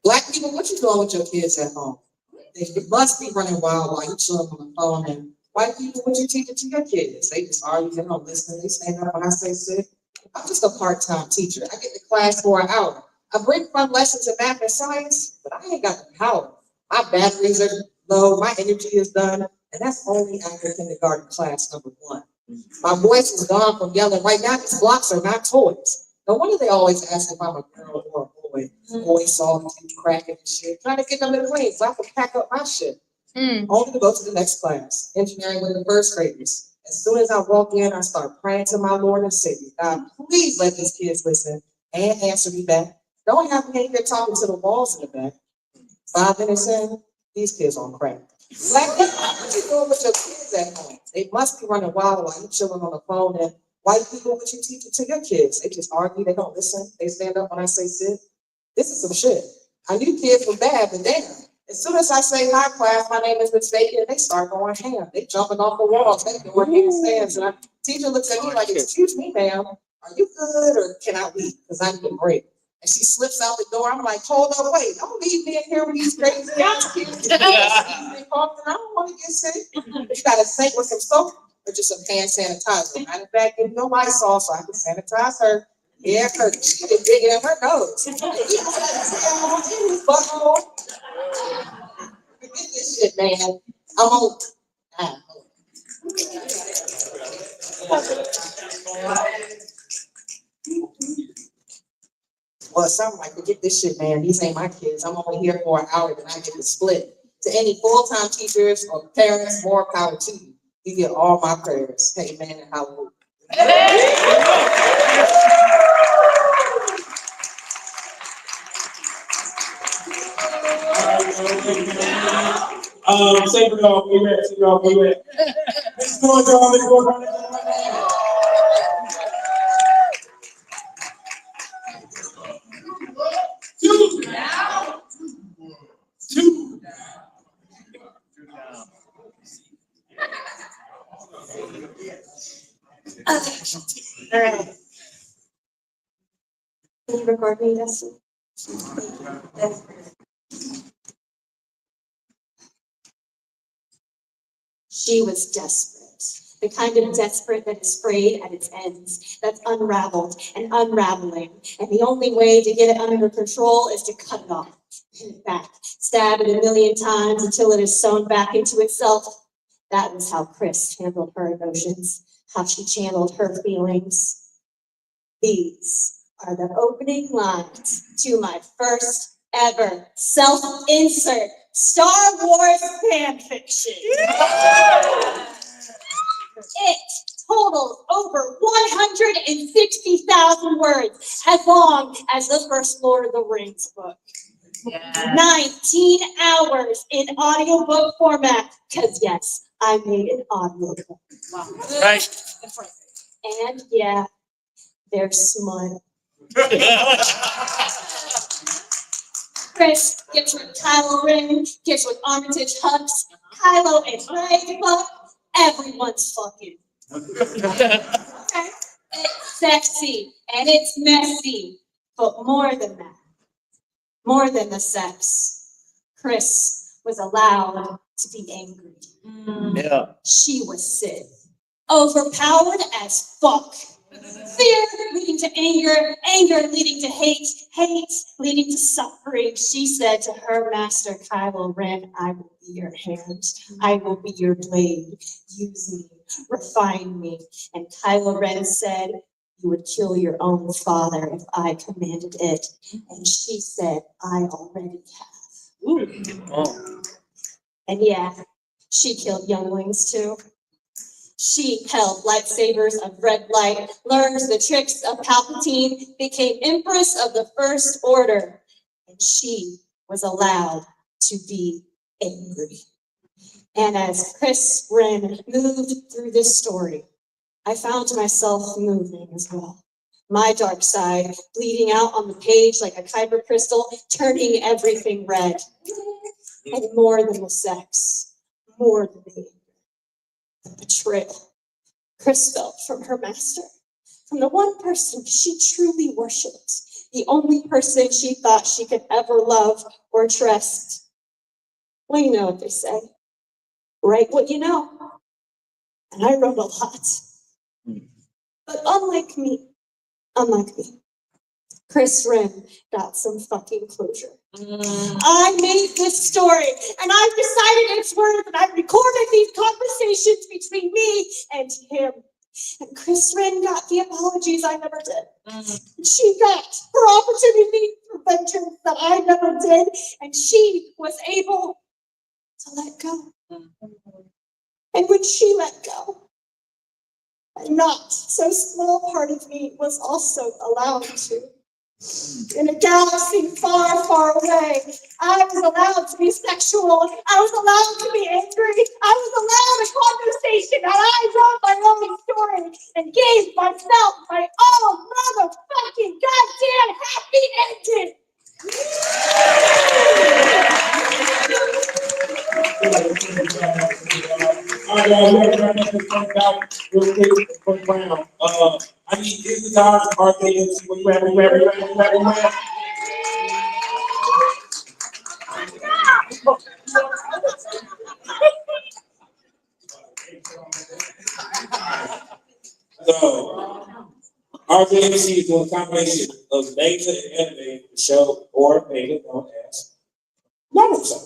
Black people, what you doing with your kids at home? They must be running wild while you chilling on the phone. And white people, what you teaching to your kids? They just argue, they don't listen, they stand up when I say sit. I'm just a part-time teacher. I get to class for an hour. I bring fun lessons in math and science, but I ain't got the power. My batteries are low, my energy is done, and that's only after kindergarten class number 1. My voice is gone from yelling. Right now, these blocks are not toys. No wonder they always ask if I'm a girl or a boy. Boys salty, cracking and shit. Trying to get them in the plane so I can pack up my shit. Only to go to the next class. Engineering with the first graders. As soon as I walk in, I start praying to my Lord and Savior. God, please let these kids listen and answer me back. Don't have me in here talking to the walls in the back. 5 minutes in, these kids on crack. Black people, what you doing with your kids at home? They must be running wild while you chilling on the phone. And white people, what you teaching to your kids? They just argue, they don't listen, they stand up when I say sit. This is some shit. I knew kids were bad, but damn. As soon as I say hi class, my name is Miss Bacon, they start going ham. They jumping off the walls, they doing handstands. And the teacher looks at me like, excuse me, ma'am, are you good or can I leave? Because I need a break. And she slips out the door. I'm like, hold on, wait, don't leave me in here with these crazy ass kids. I don't want to get sick. You got to sink with some soap or just some hand sanitizer. Matter of fact, give no Lysol so I can sanitize her. Yeah, her she been digging in her nose. Forget this shit, man. I'm on. Well, something like, forget this shit, man. These ain't my kids. I'm only here for an hour, then I get to split. To any full-time teachers or parents, more power to you. You get all my prayers. Amen and hallelujah. Say for y'all, we ready, say y'all, we ready. Let's go, y'all, let's go. Two down. Two down. All right. Can you record me, Dustin? She was desperate. The kind of desperate that is frayed at its ends, that's unraveled and unraveling. And the only way to get it under control is to cut it off, pin it back, stab it 1,000,000 times until it is sewn back into itself. That was how Chris handled her emotions, how she channeled her feelings. These are the opening lines to my first ever self-insert Star Wars fan fiction. It totals over 160,000 words, as long as the first Lord of the Rings book. 19 hours in audiobook format, because yes, I made an audiobook. Right. And yeah, they're smut. Chris gets with Kylo Ren, gets with Armitage Hux, Kylo and Rey fuck, everyone's fucking. Okay? It's sexy and it's messy, but more than that, more than the sex, Chris was allowed to be angry. Yeah. She was sick, overpowered as fuck. Fear leading to anger, anger leading to hate, hate leading to suffering. She said to her master Kylo Ren, I will be your hand, I will be your blade. Use me, refine me. And Kylo Ren said, you would kill your own father if I commanded it. And she said, I already have. And yeah, she killed younglings too. She held lightsabers of red light, learned the tricks of Palpatine, became Empress of the First Order, and she was allowed to be angry. And as Chris Ren moved through this story, I found myself moving as well. My dark side bleeding out on the page like a kyber crystal, turning everything red. And more than the sex, more than the betrayal Chris felt from her master, from the one person she truly worshipped, the only person she thought she could ever love or trust. Well, you know what they say, write what you know. And I wrote a lot. But unlike me, Chris Ren got some fucking closure. I made this story, and I've decided it's worth it. I've recorded these conversations between me and him. And Chris Ren got the apologies I never did. She got her opportunity for vengeance that I never did, and she was able to let go. And when she let go, a not so small part of me was also allowed to. In a galaxy far, far away, I was allowed to be sexual. I was allowed to be angry. I was allowed a conversation, and I wrote my own story and gave myself my own motherfucking goddamn happy ending. All right, y'all, we're gonna wrap this thing out real quick for the round. I need this guitar, arcade, and see what you have, So, RJMC is doing a combination of manga and anime for show or manga known as Naruto.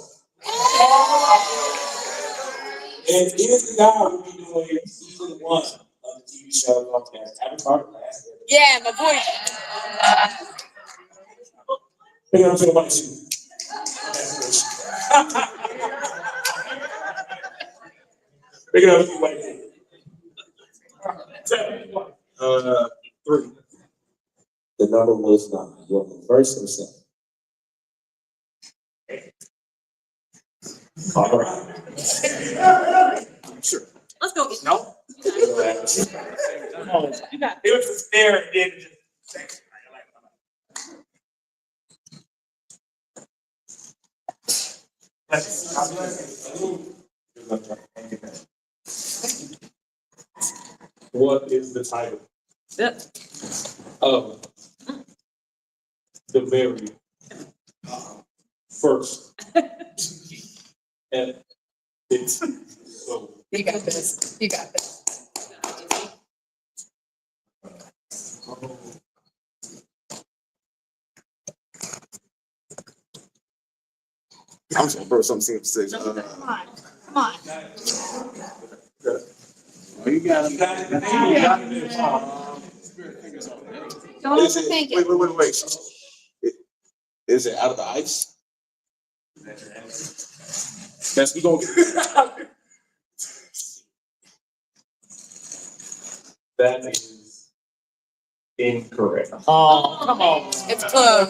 And here's the guy who will be doing season 1 of the TV show known as Avatar: The Last Airbender. Yeah, my boy. Pick it up to the mic, too. Pick it up to the mic. 3. The number was 9. You're the first or second? All right. Sure. Let's go. No. You got it. It was a stare and then just. What is the title of the very first and it's so You got this. You got this. I'm just gonna throw something to say. Come on. You got it. Don't overthink it. Wait. Is it out of the ice? That's we gonna get. That is incorrect. Oh, come on. It's close.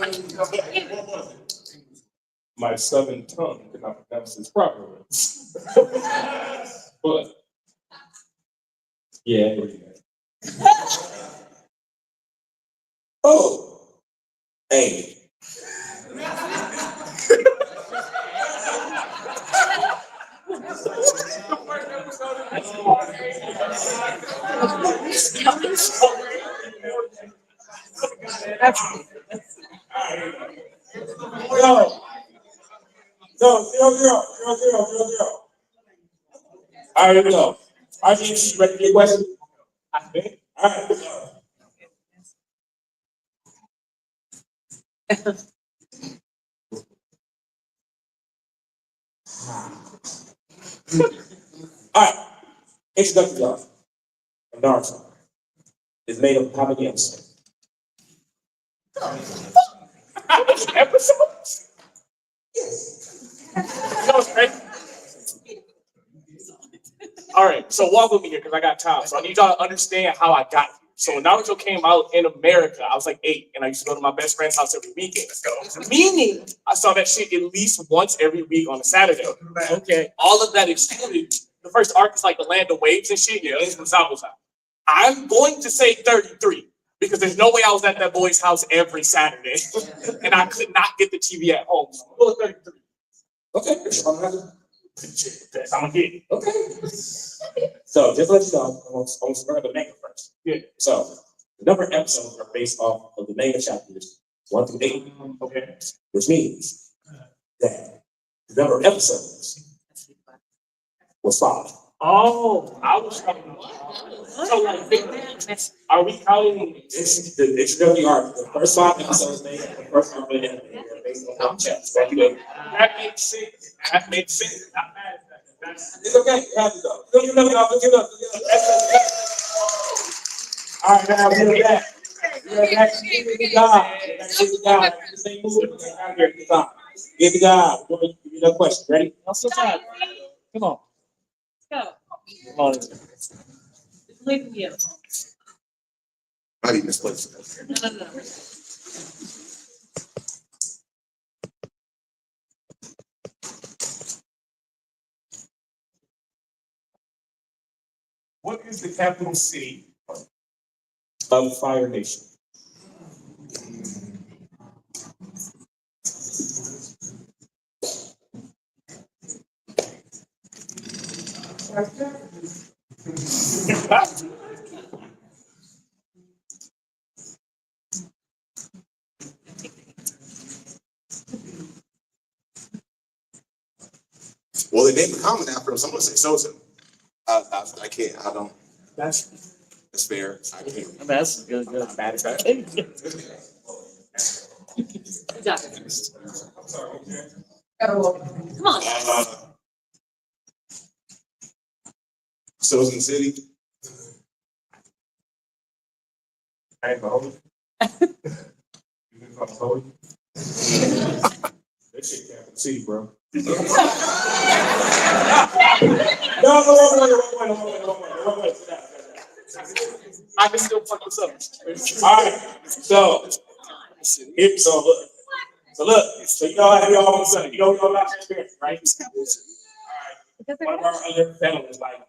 My southern tongue could not pronounce this properly. But yeah. Oh, hey. No, 0-0. All right, here we go. RG, you ready for your question? I think. All right. All right. Introductory art. Naruto is made of how many episodes? Episodes? All right, so walk with me here because I got time. So I need y'all to understand how I got here. So when Naruto came out in America, I was like 8, and I used to go to my best friend's house every weekend. Meaning, I saw that shit at least once every week on a Saturday. Okay, all of that excluded. The first arc is like the Land of Waves and shit. Yeah, it's from Zabuza. I'm going to say 33 because there's no way I was at that boy's house every Saturday, and I could not get the TV at home. So I'm going 33. Okay. I'm gonna get it. Okay. So just to let you know, I'm gonna start the manga first. Yeah. So the number of episodes are based off of the manga chapters 1 through 8. Okay. Which means that the number of episodes was 5. Oh, I was talking about. So like, are we counting? It's the introductory arc. The first 5 episodes made the first arc made based on how chapters. That makes sense. That makes sense. Not bad. It's okay. You have to go. Give it up. All right, now we're back. We're back. Give the guy. Give the guy. The same move. Out here. Good time. Give the guy. Give me another question. Ready? Also time. Come on. Go. Come on. Leave you. I need this place. No. What is the capital city of Fire Nation? Well, they named the common after him. Someone say Sosa. I can't. I don't. That's fair. I can't. That's good. Bad. Come on. Sosa City. I ain't gonna hold you. You think I'm hold you? That shit can't see, bro. No, wait. I can still fuck this up. All right, so look, so you know how you all of a you know about experience, right? All right, one of our other panelists, like,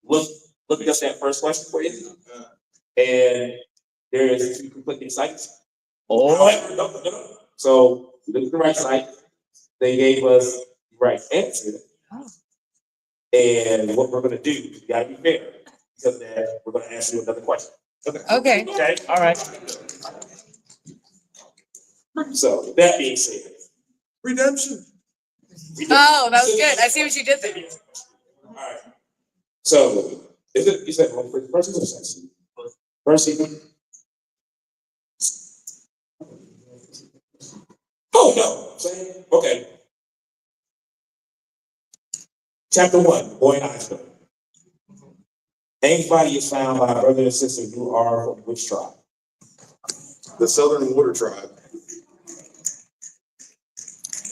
look at that first question for you, and there is 2 conflicting sites. No. So we look at the right site. They gave us the right answer, and what we're gonna do, you gotta be fair, because then we're gonna ask you another question. Okay. Okay, all right. So with that being said, Redemption. Oh, that was good. I see what you did there. All right. So you said one for the first or second? First season? Oh no. Same. Okay. Chapter 1, Boy in Iceberg. Anybody is found by a brother and sister who are from which tribe? The Southern Water Tribe.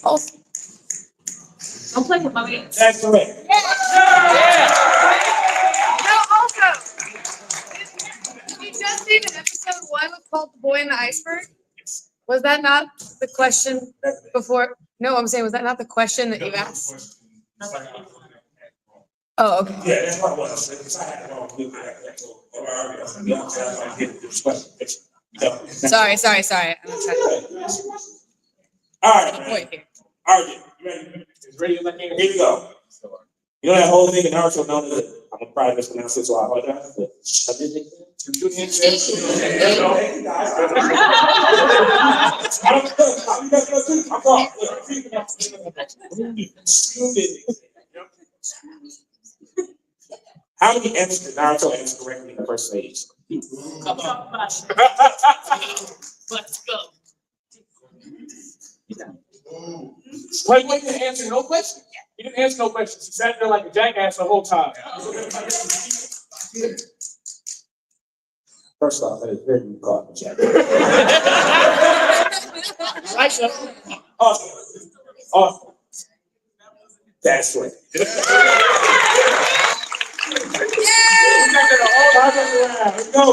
Don't play with my man. That's correct. No, also, we just did an episode 1 was called The Boy in the Iceberg. Was that not the question before? No, I'm saying, was that not the question that you asked? Oh, okay. Yeah, that's what it was. It's- I had it all blue. Sorry. I'm sorry. All right, Boy man. here. All right, you ready? It's ready as I can. Here we go. You know that whole thing in Naruto known as, I'm gonna probably mispronounce it, so I apologize. But how many M's did Naruto answer correctly in the first stage? Come on. Let's go. Wait, he didn't answer no question. He didn't answer no questions. He sat there like a jackass the whole time. First off, that is very good call, Jack. Awesome. That's right. Let's go.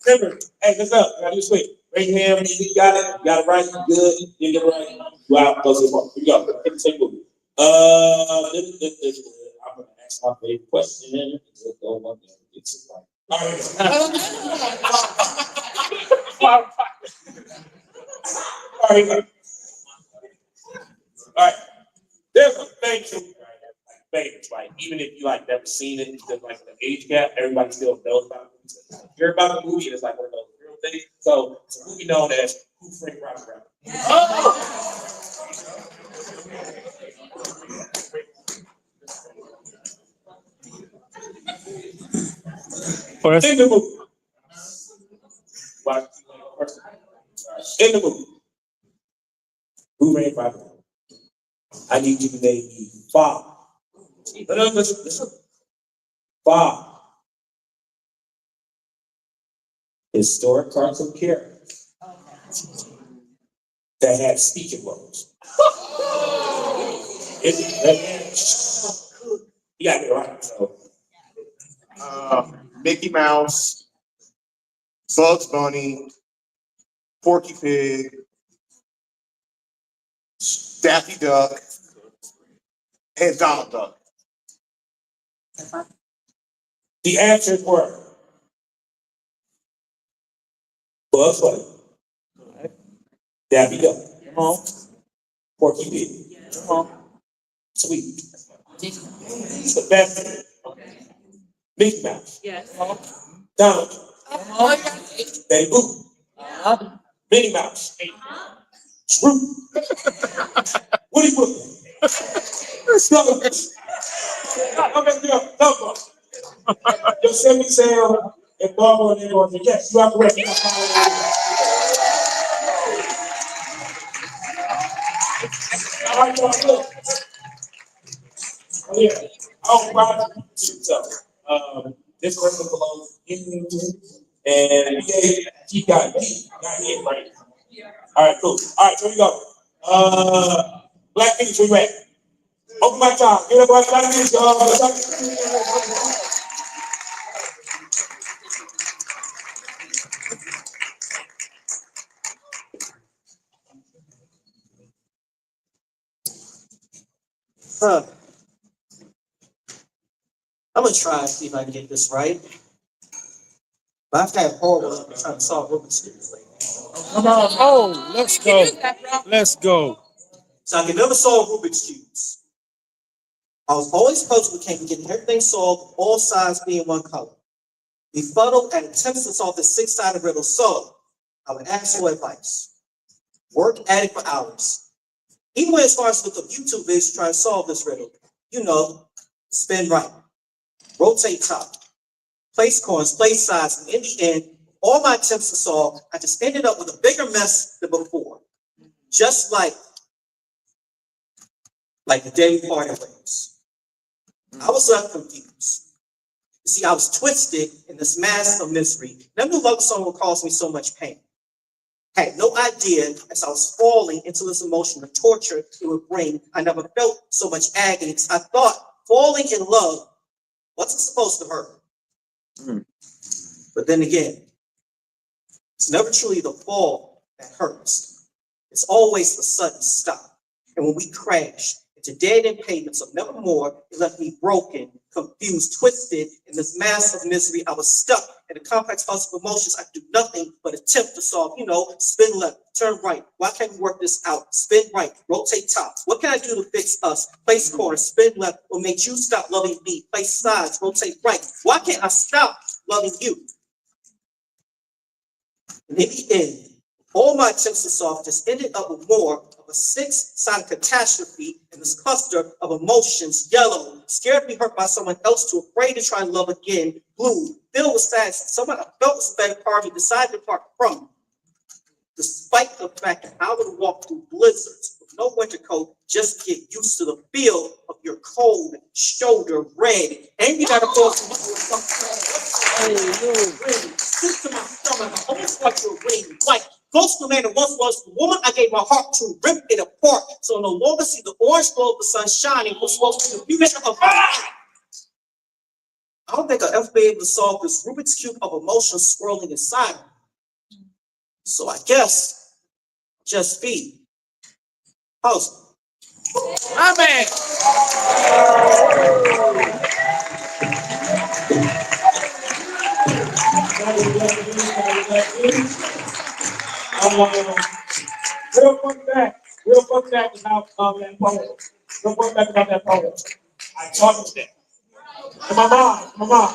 Remember, hey, let's go. Gotta do swing. Raise your hand. You got it. You got it right. You good. You get it right. You out. Go to the ball. Here we go. Get the same move. I'm gonna ask my favorite question. It's like, all right. All right. There's a thing to favorites, like even if you like never seen it, there's like the age gap, everybody still knows about it. If you hear about the movie, it's like one of those real things. So it's a movie known as Who Framed Roger Rabbit. In the movie. In the movie. Who Framed Roger Rabbit? I need you to name me 5. Listen. 5 historic cartoon characters that had speaking roles. You got it right. So. Mickey Mouse, Bugs Bunny, Porky Pig, Daffy Duck, and Donald Duck. The answers were Bugs Bunny, Daffy Duck, Porky Pig, Sweet. He's the best. Mickey Mouse, Yes. Donald, Betty Boop, Minnie Mouse, Shrew, Woody Woodley, Yosemite Sam, and Barbara and everyone. Yes, you are correct. All right, y'all, look. Oh, yeah. Oh, wow. So, this person belongs in and he got hit, right? All right, cool. All right, here we go. Black Phoenix, where you at? Open my time. Give it up, Black Phoenix. Huh. I'm gonna try and see if I can get this right. But I've had horrible luck trying to solve Rubik's Cubes lately. Come on. Oh, let's go. Let's go. So I can never solve Rubik's Cubes. I was always puzzled with getting everything solved, all sides being one color. Befuddled at attempts to solve the 6-sided riddle, so I would ask for advice. Work at it for hours. Even went as far as to look up YouTube videos to try to solve this riddle. You know, spin right, rotate top, place coins, place sides, and in the end, all my attempts to solve, I just ended up with a bigger mess than before. Just like the day we parted ways. I was left confused. You see, I was twisted in this mass of misery. Never knew love song would cause me so much pain. Had no idea as I was falling into this emotion of torture it would bring. I never felt so much agony. I thought falling in love wasn't supposed to hurt. But then again, it's never truly the fall that hurts. It's always the sudden stop. And when we crashed into dead-end pavements of nevermore, it left me broken, confused, twisted in this mass of misery. I was stuck in a complex house of emotions. I could do nothing but attempt to solve, spin left, turn right. Why can't we work this out? Spin right, rotate top. What can I do to fix us? Place corner, spin left will make you stop loving me. Place sides, rotate right. Why can't I stop loving you? And in the end, all my attempts to solve just ended up with more of a six-sided catastrophe in this cluster of emotions. Yellow, scared to be hurt by someone else, too afraid to try and love again. Blue, filled with sadness, someone I felt was a better part of me decided to part from. Despite the fact that I would walk through blizzards with no winter coat, just get used to the feel of your cold shoulder red. And you gotta go stick to my stomach. I almost want your ring white. Close to the man that once was the woman I gave my heart to, rip it apart. So no longer see the orange glow of the sun shining, was supposed to be the future of my life. I don't think I'll ever be able to solve this Rubik's Cube of emotions swirling inside me. So I guess just be puzzled. My man. Real quick back about that poem. Real quick back about that poem. I taught him that. And my mom.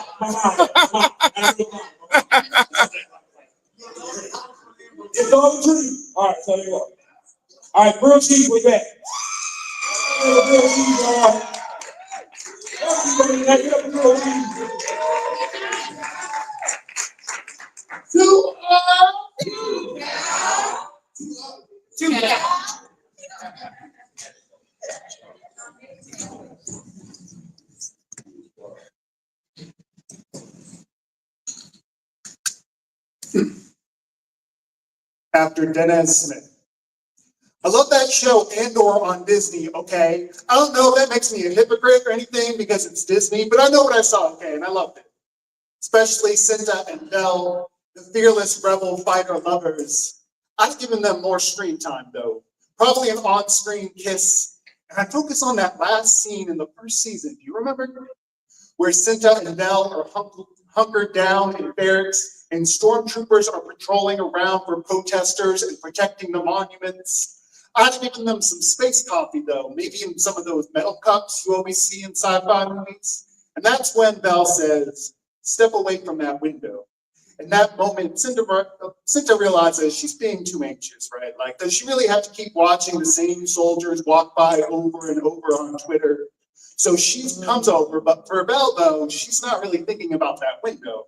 It's all true. All right, so there you go. All right, grilled cheese, we back. Grilled cheese, all right. Get up, grilled cheese. After Dennis Smith. I love that show Andor on Disney, okay? I don't know if that makes me a hypocrite or anything because it's Disney, but I know what I saw, okay, and I loved it. Especially Cinta and Belle, the fearless rebel fighter lovers. I've given them more screen time though. Probably an on-screen kiss. And I focus on that last scene in the first season. Do you remember? Where Cinta and Belle are hunkered down in barracks and stormtroopers are patrolling around for protesters and protecting the monuments. I've given them some space coffee though, maybe in some of those metal cups you always see in sci-fi movies. And that's when Belle says, step away from that window. In that moment, Cinta realizes she's being too anxious, right? Like, does she really have to keep watching the same soldiers walk by over and over on Twitter? So she comes over, but for Belle though, she's not really thinking about that window.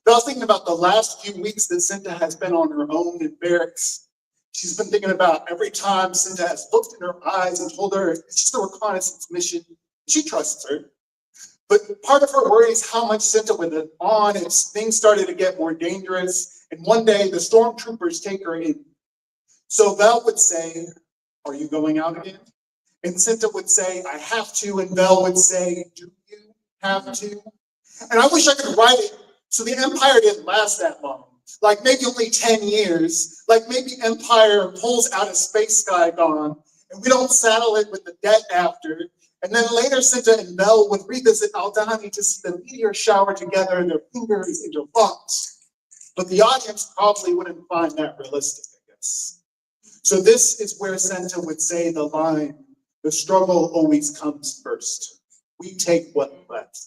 Belle's thinking about the last few weeks that Cinta has been on her own in barracks. She's been thinking about every time Cinta has looked in her eyes and told her it's just a reconnaissance mission. She trusts her. But part of her worry is how much Cinta went on as things started to get more dangerous. And one day the stormtroopers take her in. So Belle would say, are you going out again? And Cinta would say, I have to. And Belle would say, do you have to? And I wish I could write it so the Empire didn't last that long. Like maybe only 10 years. Like maybe Empire pulls out a space Skygon and we don't saddle it with the debt after. And then later Cinta and Belle would revisit Aldhani to see the meteor shower together and their fingers interlocked. But the audience probably wouldn't find that realistic, I guess. So this is where Cinta would say the line, the struggle always comes first. We take what's left.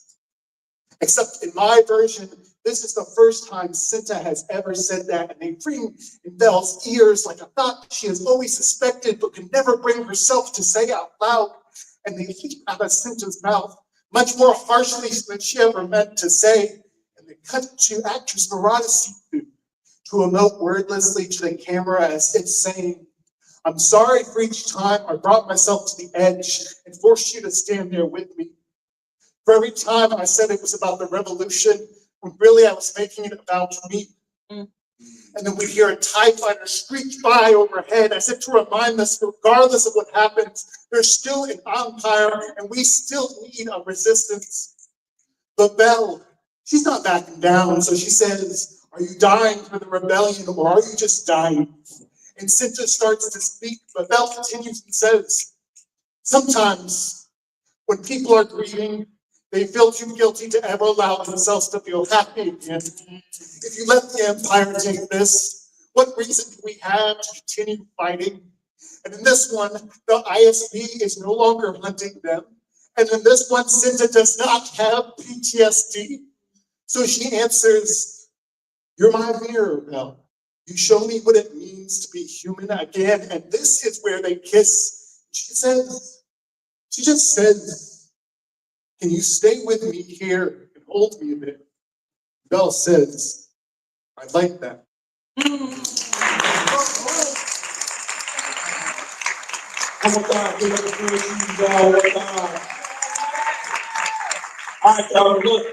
Except in my version, this is the first time Cinta has ever said that, and they ring in Belle's ears like a thought she has always suspected but could never bring herself to say out loud. And they leap out of Cinta's mouth much more harshly than she ever meant to say. And they cut to actress Murata Sifu to emote wordlessly to the camera as if saying, I'm sorry for each time I brought myself to the edge and forced you to stand there with me. For every time I said it was about the revolution, when really I was making it about me. And then we'd hear a TIE fighter screech by overhead as if to remind us, regardless of what happens, there's still an empire and we still need a resistance. But Belle, she's not backing down, so she says, are you dying for the rebellion or are you just dying? And Cinta starts to speak, but Belle continues and says, sometimes when people are grieving, they feel too guilty to ever allow themselves to feel happy again. If you let the Empire take this, what reason do we have to continue fighting? And in this one, the ISB is no longer hunting them. And in this one, Cinta does not have PTSD. So she answers, you're my mirror, Belle. You show me what it means to be human again. And this is where they kiss. She just says, can you stay with me here and hold me a bit? Belle says, I'd like that. One more time, give it up for y'all. One more time. All right, y'all, look.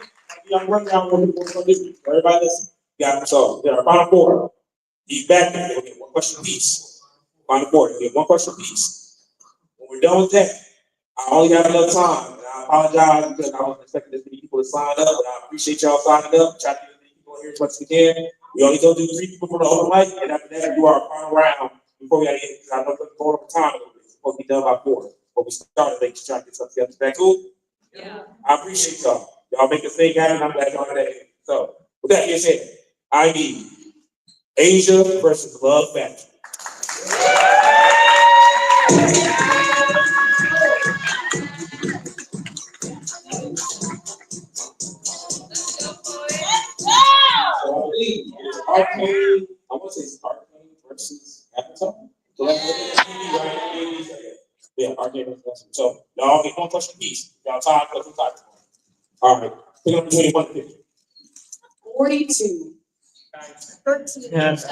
Y'all run down one more this. Everybody listen. Yeah, so there are final four. He's back there. We'll get one question apiece. Final four. We'll get one question apiece. When we're done with that, I only have enough time. And I apologize because I wasn't expecting this many people to sign up, but I appreciate y'all signing up. Try to get as many people in here as much as we can. We only go do 3 people for the open mic, and after that, we do our final round before we gotta get, because I know we're going over time a little bit. It's supposed to be done by 4. But we started late to try to get stuff together. Is that cool? Yeah. I appreciate y'all. Y'all make this thing happen. I'm glad y'all are there. So, with that being said, I need Asia versus Love Factory. Arcane, I want to say it's Arcane versus Avatar. So yeah, Arcane versus Avatar. So y'all get one question apiece. Y'all time, plus some time. All right, pick up between 1 and 50. 42. 13. Yes.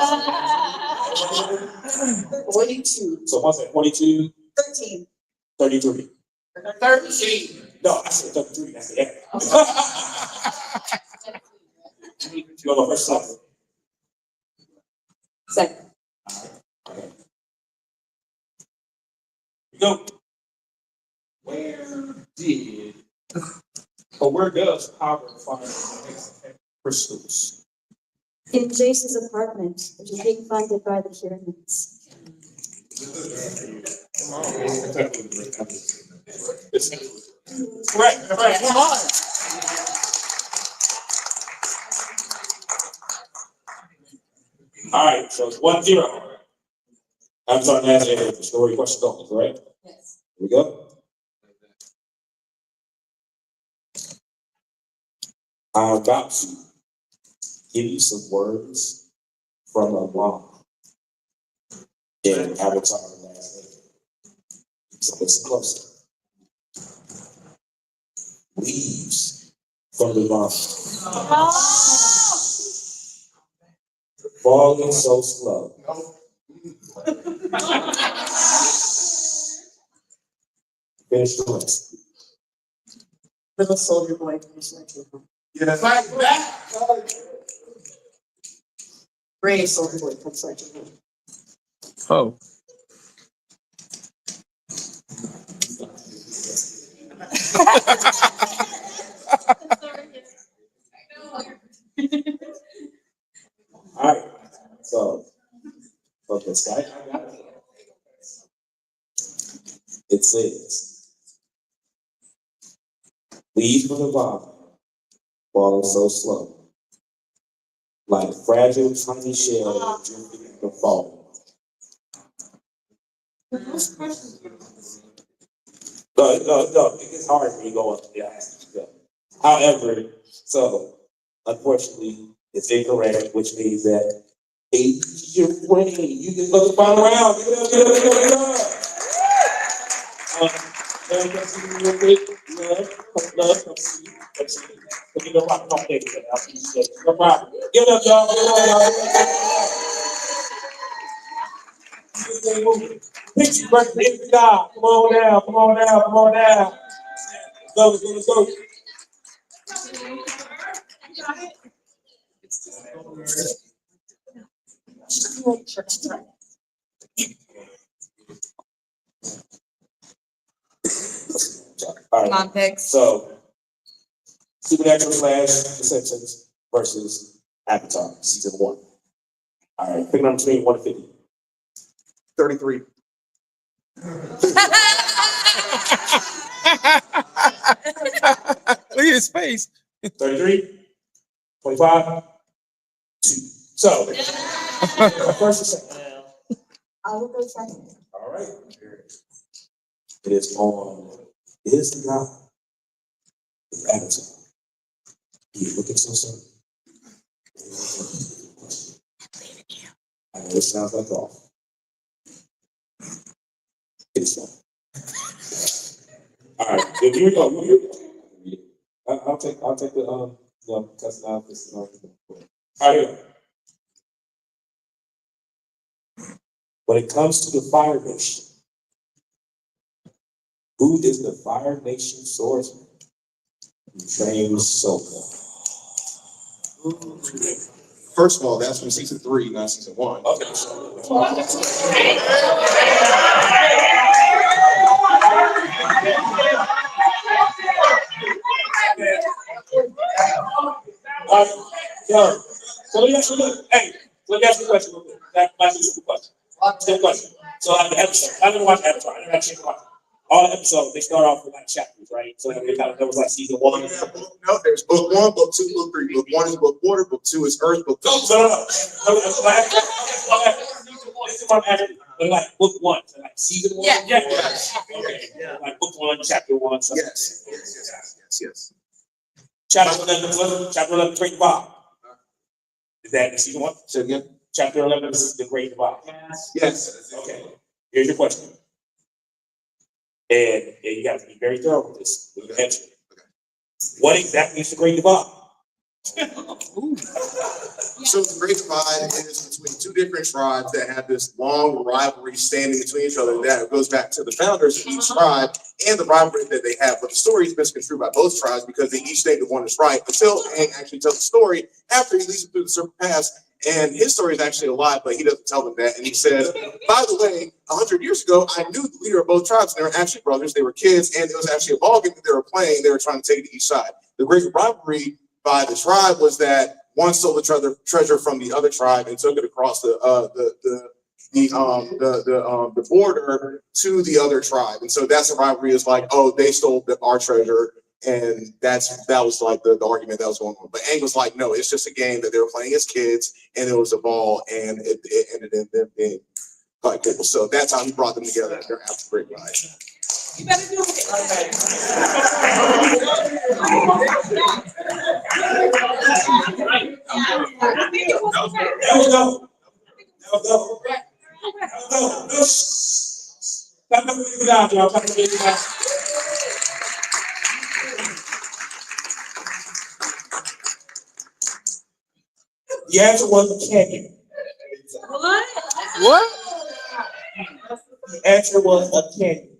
42. So what's that? 42, 13. 33. 13. No, I said 33. That's the end. You go first. Second. Okay. You go. Where does power find crystals? In Jace's apartment, which is being funded by the Pyramids. Correct. Come on. All right, so it's 1-0. I'm starting to ask you the story question only, correct? Yes. Here we go. I'm about to give you some words from a mom in Avatar the Last Airbender. So listen closer. Leaves from the vine. Falling so slow. Finish the rest. Little soldier boy. Yeah, like that. Brave soldier boy. That's like Oh. All right. So this guy, it says, leaves from the vine, falling so slow, like fragile tiny shell drifting in the fall. No, it gets hard when you go up to the ice. However, so unfortunately, it's incorrect, which means that Asia way. You can go to the final round. Give it up, give it up, give it up. Let's see real quick. Love, come see. Can you go rock off there? No problem. Give it up, y'all. Give it up, y'all. This thing moving. Picture versus the God. Come on down, come on down, come on down. Let's go, let's go, let's go. All Come right, on, pigs. so Supernatural / The Simpsons versus Avatar season 1. All right, pick number between 1 and 50. 33. Look at his face. 33, 25, 2. So, first and second. I will go second. All right. It is on. Is the God of Avatar? You looking so sorry. I know it sounds like off. It is not. All right. If you go, I'll take the cussing out this. All right. Here. When it comes to the Fire Nation, who is the Fire Nation swordsman who trains Sokka? First of all, that's from season 3, not season 1. Okay. Yo, so let me ask you a question. That's a simple question. Simple question. So like the episode, I never watched Avatar. I never actually watched it. All the episodes, they start off with like chapters, right? So they kind of, that was like season 1. No, there's book 1, book 2, book 3. Book 1 is book water, book 2 is earth, book 2 is No. This is what I'm asking. But like book 1, so like season 1? Yeah. Okay. Like book 1, chapter 1, something. Yes. Chapter 11, Great Divide. Is that the season 1? Say it again? Chapter 11 is the Great Divide. Yes. Okay. Here's your question. And you have to be very thorough with this, with your answer. What exactly is the Great Divide? So the Great Divide is between two different tribes that have this long rivalry standing between each other that goes back to the founders of each tribe and the rivalry that they have. But the story is misconstrued by both tribes because they each think the one is right until Aang actually tells the story after he leads them through the Serpent Pass. And his story is actually a lie, but he doesn't tell them that. And he says, by the way, 100 years ago, I knew the leader of both tribes, and they were actually brothers, they were kids, and it was actually a ball game that they were playing. They were trying to take it to each side. The great rivalry by the tribe was that one stole the treasure from the other tribe and took it across the border to the other tribe. And so that's the rivalry, is like, oh, they stole our treasure. And that was like the argument that was going on. But Aang was like, no, it's just a game that they were playing as kids, and it was a ball, and it ended in them being like people. So that's how he brought them together after Great Ride. You better do it. The answer was canyon. What? The answer was a canyon.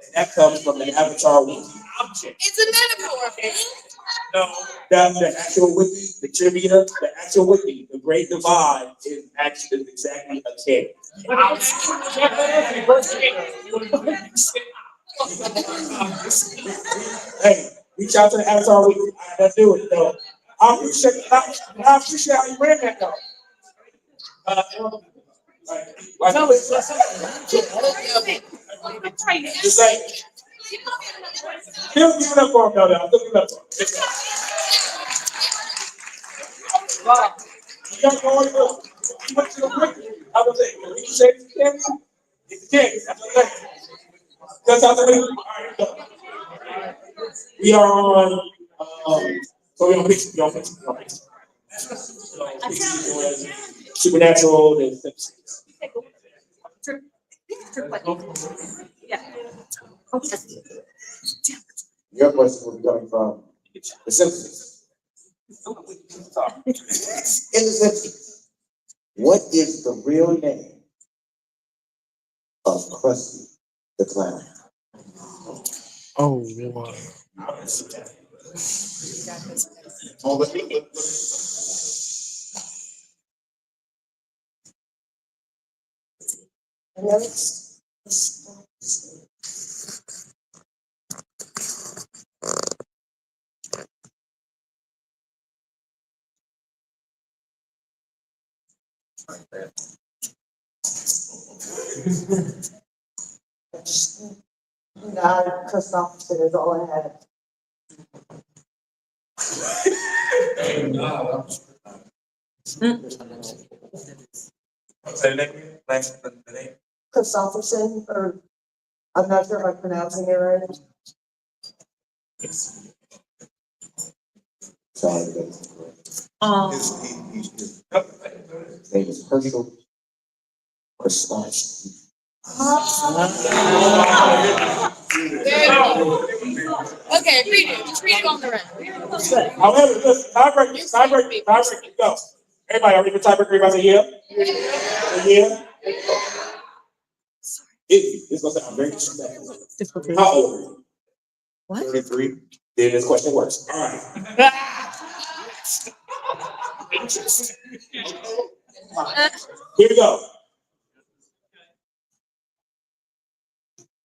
And that comes from the Avatar wiki object. It's a metaphor. No, the actual wiki, the trivia, the actual wiki, the Great Divide is actually exactly a canyon. Hey, reach out to the Avatar wiki. Let's do it, though. I appreciate how you ran that, though. Just say, he'll give it up for him, though. I'll give it up for him. You got to go on. You went to the break. I was saying, you say it's a canyon? It's a canyon. That's how the we are on, so we're on Pixie. We're on Pixie. Supernatural, and Simpsons. Your question will be coming from The Simpsons. In The Simpsons, what is the real name of Krusty the Clown? Oh, wow. Oh, And then it's. God, Christopherson is all I had. Say the name, the name. Christopherson, or I'm not sure if I'm pronouncing it right. Sorry, that's incorrect. His name is Herschel Christopherson. Okay, read it, just read it on the rest. However, listen, tiebreaker, go. Everybody, are we for tiebreaker? Everybody say yeah? Yeah? It's gonna sound very disrespectful. How old are you? What? 33. Then this question works. All right. Here we go.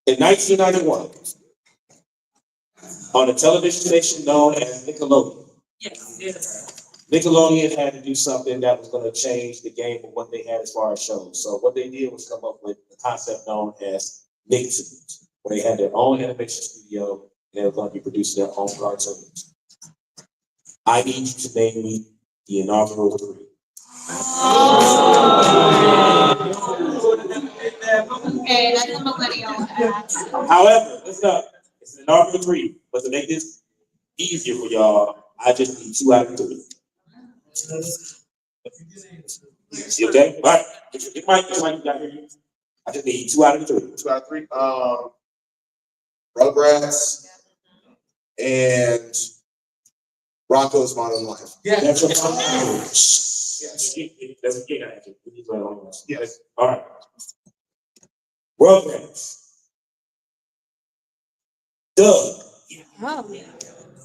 In 1991, on a television station known as Nickelodeon. Nickelodeon had to do something that was going to change the game of what they had as far as shows. So what they did was come up with the concept known as Nicktoons, where they had their own animation studio and they were going to be producing their own cartoons. I need you to name me the inaugural 3. Okay, that's a millennial. However, listen up. It's an inaugural 3, but to make this easier for y'all, I just need 2 out of 3. You okay? All right. It might not hear you. I just need 2 out of 3. 2 out of 3. Rugrats and Rocco's Modern Life. Yeah. That's what I'm saying. Yes. That's a king answer. Yes. All right. Rugrats. Doug. Oh.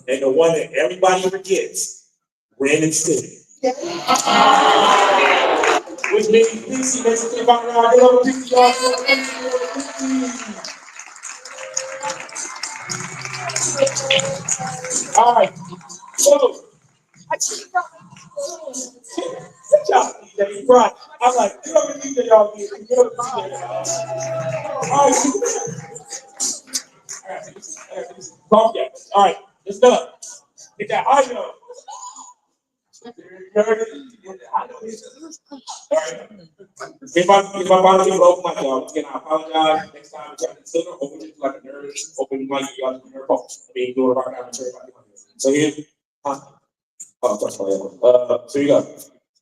And the one that everybody forgets, Ren and Stimpy. Which means Pixie makes it about now. I love Pixie. All right. So, good job, DJ. Right. I'm like, you know what DJ y'all did. You know what DJ. All right. All right. It's done. Get that audio. If I bother you, open my y'all. Again, I apologize. Next time, I'm trying to consider open it like a nerd. Open like y'all do your folks. I mean, do it right now. So here, so you go.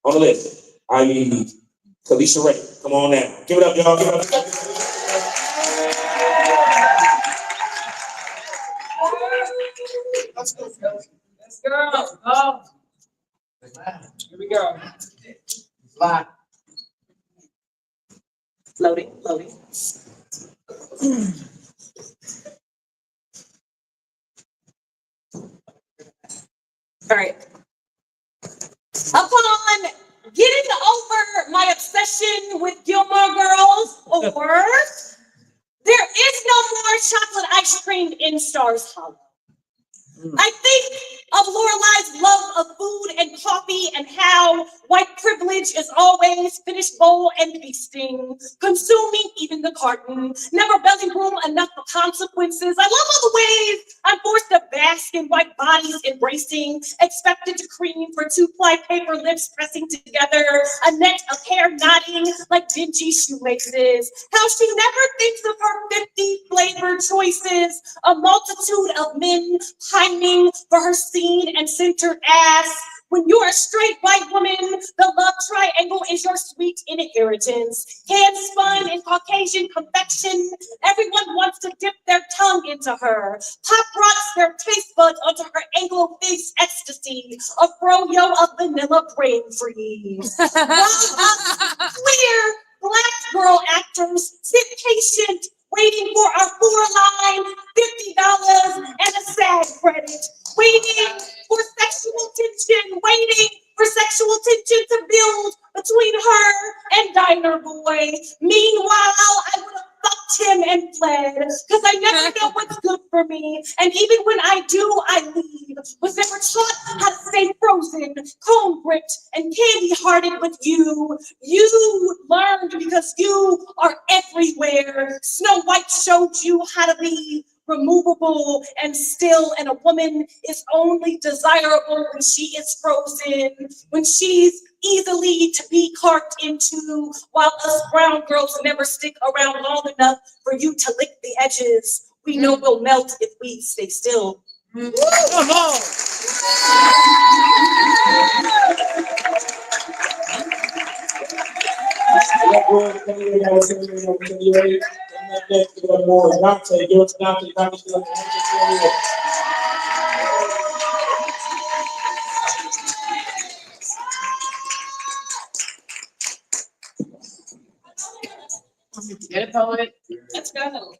On the list, I need Kalisha Ray. Come on now. Give it up, y'all. Give it up. Let's go. Oh. Here we go. Live. Loading. All right. Upon getting over my obsession with Gilmore Girls, or there is no more chocolate ice cream in Stars Hollow. I think of Lorelai's love of food and coffee and how white privilege is always finished bowl and feasting, consuming even the carton, never belly room enough for consequences. I love all the ways I'm forced to bask in white bodies embracing, expected to cream for 2-ply paper lips pressing together, a net of hair nodding like dingy shoelaces, how she never thinks of her 50 flavor choices, a multitude of men pining for her seen and centered ass. When you're a straight white woman, the love triangle is your sweet inheritance. Hands spun in Caucasian confection, everyone wants to dip their tongue into her. Pop rocks their taste buds onto her Anglo-face ecstasy, a froyo of vanilla brain freeze. While us clear black girl actors sit patient, waiting for our 4-line, $50 and a SAG credit, waiting for sexual tension, waiting for sexual tension to build between her and Diner Boy. Meanwhile, I would have fucked him and fled, because I never know what's good for me. And even when I do, I leave. Was never taught how to stay frozen, comb gripped, and candy hearted with you. You learned because you are everywhere. Snow White showed you how to be removable and still, and a woman is only desirable when she is frozen, when she's easily to be carved into, while us brown girls never stick around long enough for you to lick the edges. We know we'll melt if we stay still. Come on. Get it, poet? Let's go.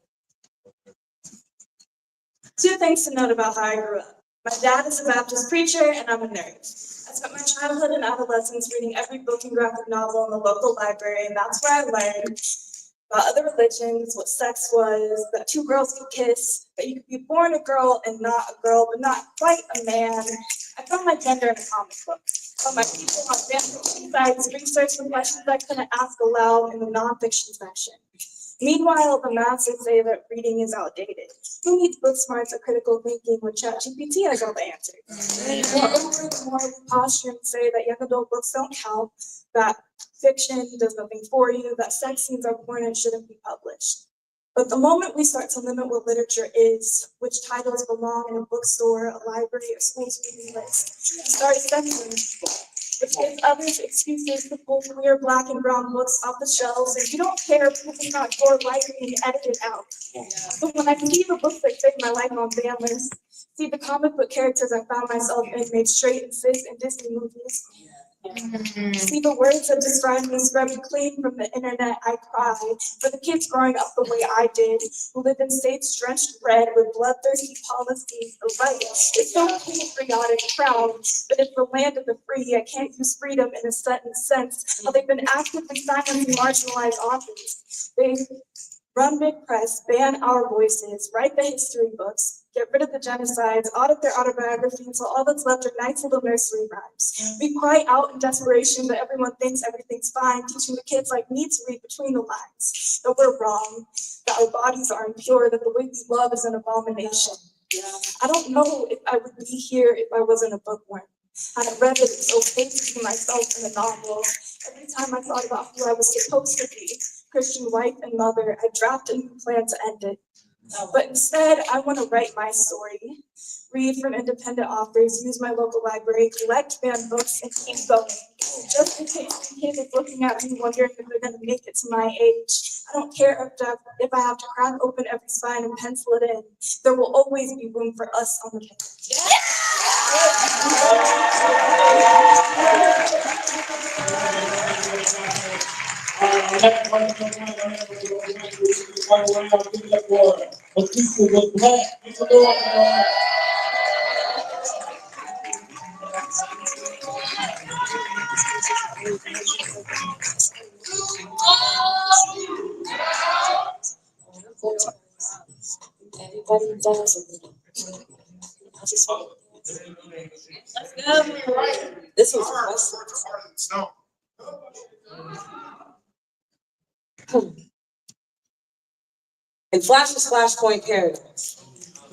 Two things to note about how I grew up. My dad is a Baptist preacher and I'm a nerd. I spent my childhood and adolescence reading every book and graphic novel in the local library, and that's where I learned about other religions, what sex was, that two girls could kiss, that you could be born a girl and not a girl, but not quite a man. I found my gender in a comic book. Found my people on fan sites, researched the questions I couldn't ask aloud in the nonfiction section. Meanwhile, the masses say that reading is outdated. Who needs book smarts or critical thinking when ChatGPT has all the answers? Moreover, the more we posture and say that young adult books don't count, that fiction does nothing for you, that sex scenes are porn and shouldn't be published. But the moment we start to limit what literature is, which titles belong in a bookstore, a library, or school's reading list, we start censoring people, which gives others excuses to pull queer black and brown books off the shelves, and you don't care because it's not your life being edited out. So when I see the books that saved my life on ban lists, see the comic book characters I found myself in made straight and cis in Disney movies, see the words that describe me scrubbed clean from the internet, I cry. For the kids growing up the way I did, who live in states drenched red with bloodthirsty policies, the right is so patriotic, proud, but it's the land of the free. I can't use freedom in a certain sense. How they've been actively silencing marginalized authors. They run big press, ban our voices, write the history books, get rid of the genocides, audit their autobiographies, so all that's left are nice little nursery rhymes. We cry out in desperation that everyone thinks everything's fine, teaching the kids like me to read between the lines, that we're wrong, that our bodies are impure, that the way we love is an abomination. I don't know if I would be here if I wasn't a bookworm. I had read that it's okay to be myself in a novel. Every time I thought about who I was supposed to be, Christian wife and mother, I drafted a plan to end it. But instead, I want to write my story, read from independent authors, use my local library, collect banned books, and keep going. Just in case the kid is looking at me wondering if they're going to make it to my age. I don't care if I have to crack open every spine and pencil it in. There will always be room for us on the page. Everybody does it. Let's go. This was in Flash's Flashpoint paradox,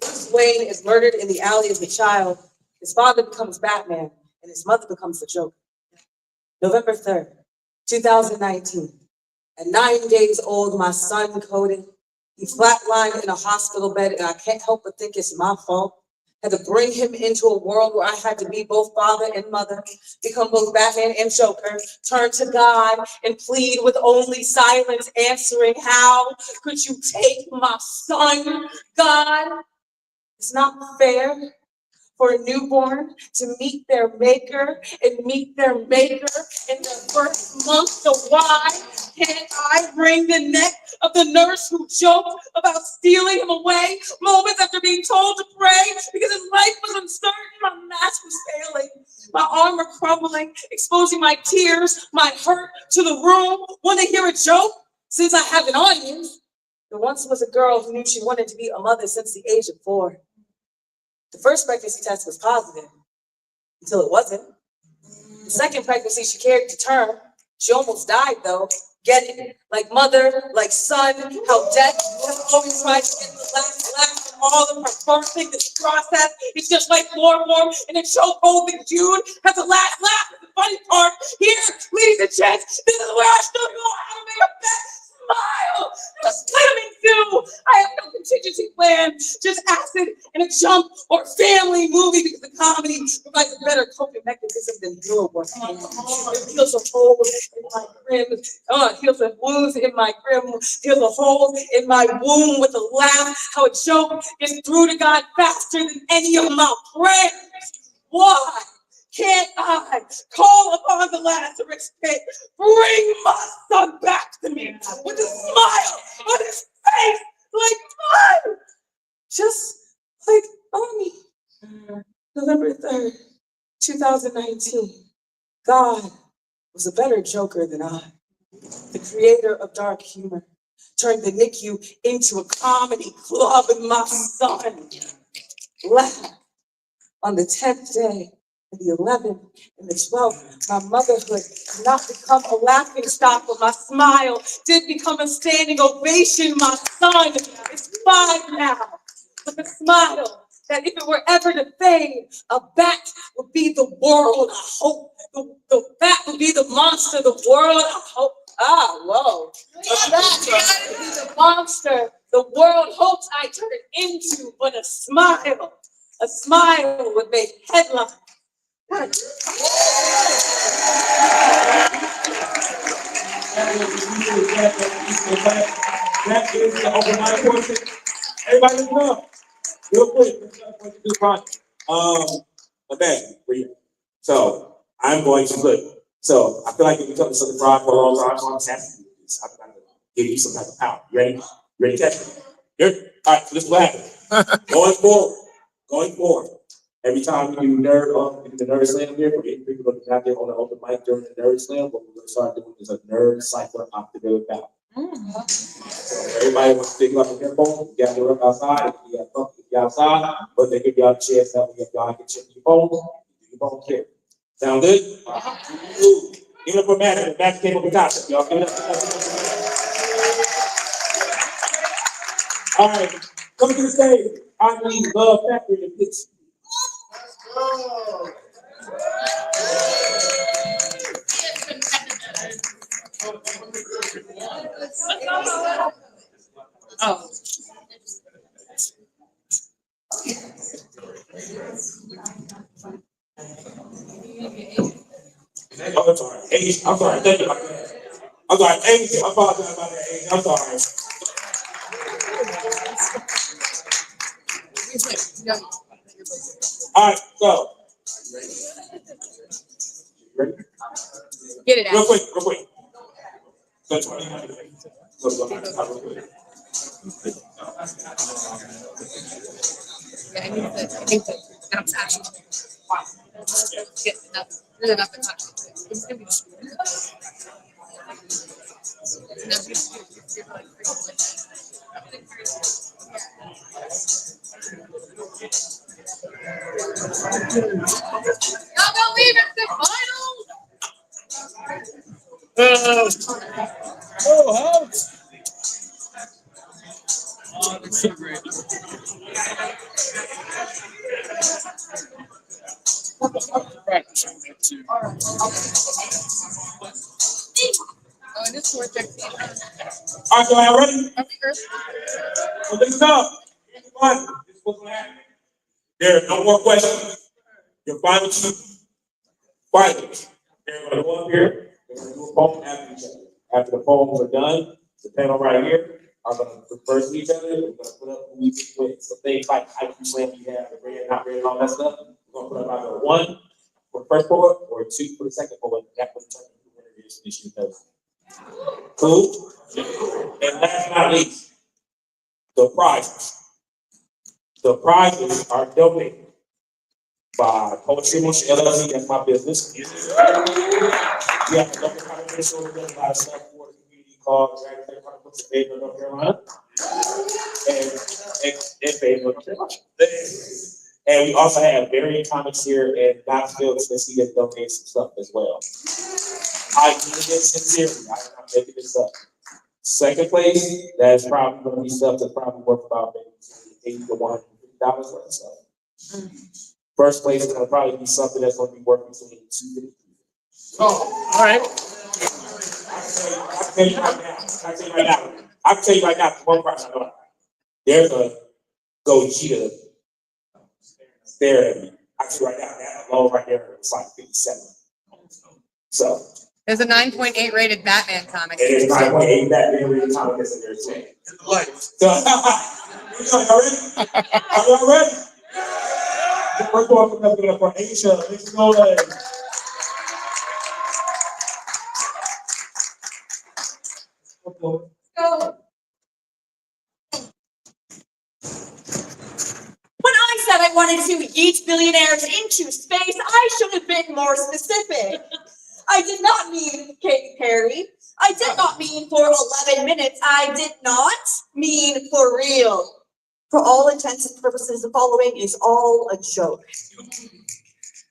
Bruce Wayne is murdered in the alley as a child. His father becomes Batman, and his mother becomes the Joker. November 3rd, 2019. At 9 days old, my son coded. He flatlined in a hospital bed, and I can't help but think it's my fault. Had to bring him into a world where I had to be both father and mother, become both Batman and Joker, turn to God and plead with only silence, answering, how could you take my son, God? It's not fair. for a newborn to meet their maker and meet their maker in their first month. So why can't I wring the neck of the nurse who joked about stealing him away moments after being told to pray because his life was uncertain, my mask was failing, my armor crumbling, exposing my tears, my hurt to the room. Want to hear a joke? Since I have an audience, there once was a girl who knew she wanted to be a mother since the age of 4. The first pregnancy test was positive until it wasn't. The second pregnancy she carried to term. She almost died though. Get it? Like mother, like son, how death has always tried to get the last laugh from all of her birthing. This process is just like warm, and a chokehold that Jude has the last laugh. The funny part here, ladies and gents, this is where I still know how to make a best smile. Just slamming through. I have no contingency plan, just acid and a jump or family movie because the comedy provides a better coping mechanism than your work. It heals a hole in my grim, heals a wounds in my grim, heals a hole in my womb with a laugh. How a joke gets through to God faster than any of my prayers. Why can't I call upon the Lazarus pit? Bring my son back to me with a smile on his face like mine, just like Bonnie. November 3rd, 2019. God was a better joker than I. The creator of dark humor turned the NICU into a comedy club, and my son laughed on the 10th day, and the 11th, and the 12th. My motherhood did not become a laughing stock, but my smile did become a standing ovation. My son is 5 now, with a smile that if it were ever to fade, a bat would be the world. I hope the bat would be the monster, the world. I hope. Whoa. A bat would be the monster the world hopes I turn into, but a smile would make headlines. That is the open mic portion. Everybody listen up. Real quick. Okay, for you. So I'm going to look. So I feel like if you told me something wrong for a long time, so I'm just asking you this. I'm gonna give you some type of power. You ready? You ready to catch it? Good? All right, so this is what happens. Going forward. Every time you do the nerd slam here, for getting people looking out there on the open mic during the nerd slam, what we're gonna start doing is a nerd cipher octave battle. So everybody wants to pick up a phone, you gather up outside, if you're outside, but they give y'all a chance that if y'all can check your phone, do your phone care. Sound good? Give it up for Matt. Matt came up with concept, y'all. Give it up. All right, come to the stage. I need Love Factory to pitch. Oh. I'm sorry. Age. I'm sorry. Thank you. I'm sorry. Age. I apologize about that age. I'm sorry. All right, so. Ready? Get it out. Real quick. So 20 minutes. Yeah, I need to, and I'm actually, wow. Get enough, really enough to touch it. It's gonna be. Y'all gonna leave it the Oh, that's so great. Oh, and this worth it. All right, so y'all ready? So listen up. Here's the fun. This is what's gonna happen. There are no more questions. Your final two fighters. They're gonna go up here. They're gonna do a poem after each other. After the poems are done, the panel right here, are gonna refer to each other. We're gonna put up who we can win. So things like IQ slam, you have the red, not red, all that stuff. We're gonna put up either 1 for the first poet or 2 for the second poet. That will determine who the winner is this year. Cool. And last but not least, the prizes. The prizes are donated by Poetry Motion LLC. That's my business. We have a local competition with a lot of stuff for the community called Dragon Books in Fayetteville, North Carolina. And Fayetteville, North Carolina. And we also have variant comics here in Knoxville, Tennessee, that donate some stuff as well. I mean this sincerely. I'm not making this up. Second place, that's probably going to be stuff that's probably worth about maybe $80 to $150 worth of stuff. First place is going to probably be something that's going to be worth between $250. Oh, all right. I can tell you right now, one price I know. There's a Gogeta staring at me. I can tell you right now, that alone right there is like 57. So. There's a 9.8 rated Batman comic. It is 9.8 Batman rated comic that's in there too. So, y'all ready? Are y'all ready? The first one we're going to for Asia. Let's go. Go. When I said I wanted to yeet billionaires into space, I should have been more specific. I did not mean Katy Perry. I did not mean for 11 minutes. I did not mean for real. For all intents and purposes, the following is all a joke.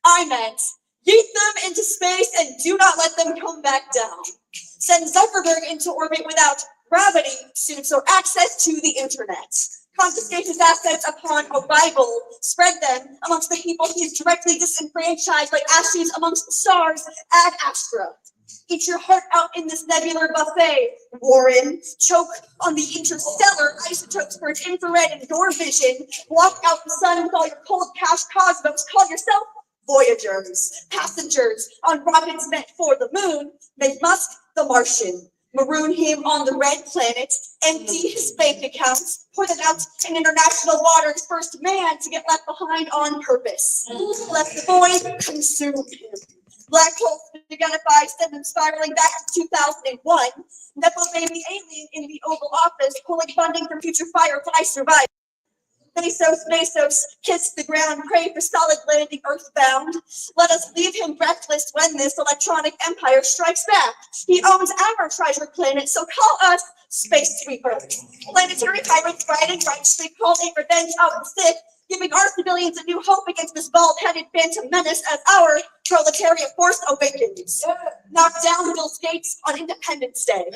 I meant yeet them into space and do not let them come back down. Send Zuckerberg into orbit without gravity suits or access to the internet. Confiscate his assets upon arrival. Spread them amongst the people he is directly disenfranchised like ashes amongst the stars ad astra. Eat your heart out in this nebular buffet, Warren. Choke on the interstellar isotopes for its infrared and door vision. Block out the sun with all your cold cash cosmos. Call yourself Voyagers, passengers on rockets meant for the moon. Make Musk the Martian. Maroon him on the red planet, empty his bank accounts, put it out in international waters, first man to get left behind on purpose. Let the boy consume him. Black holes identify, send them spiraling back to 2001. Nepo baby alien in the Oval Office, pulling funding for future Firefly survive. Bezos, kiss the ground, pray for solid landing earthbound. Let us leave him breathless when this electronic empire strikes back. He owns our treasure planet, so call us Space Sweeper. Planetary pirates riding righteously call a revenge of the Sith, giving our civilians a new hope against this bald-headed phantom menace as our proletariat force awakens. Knock down Bill's Gates on Independence Day.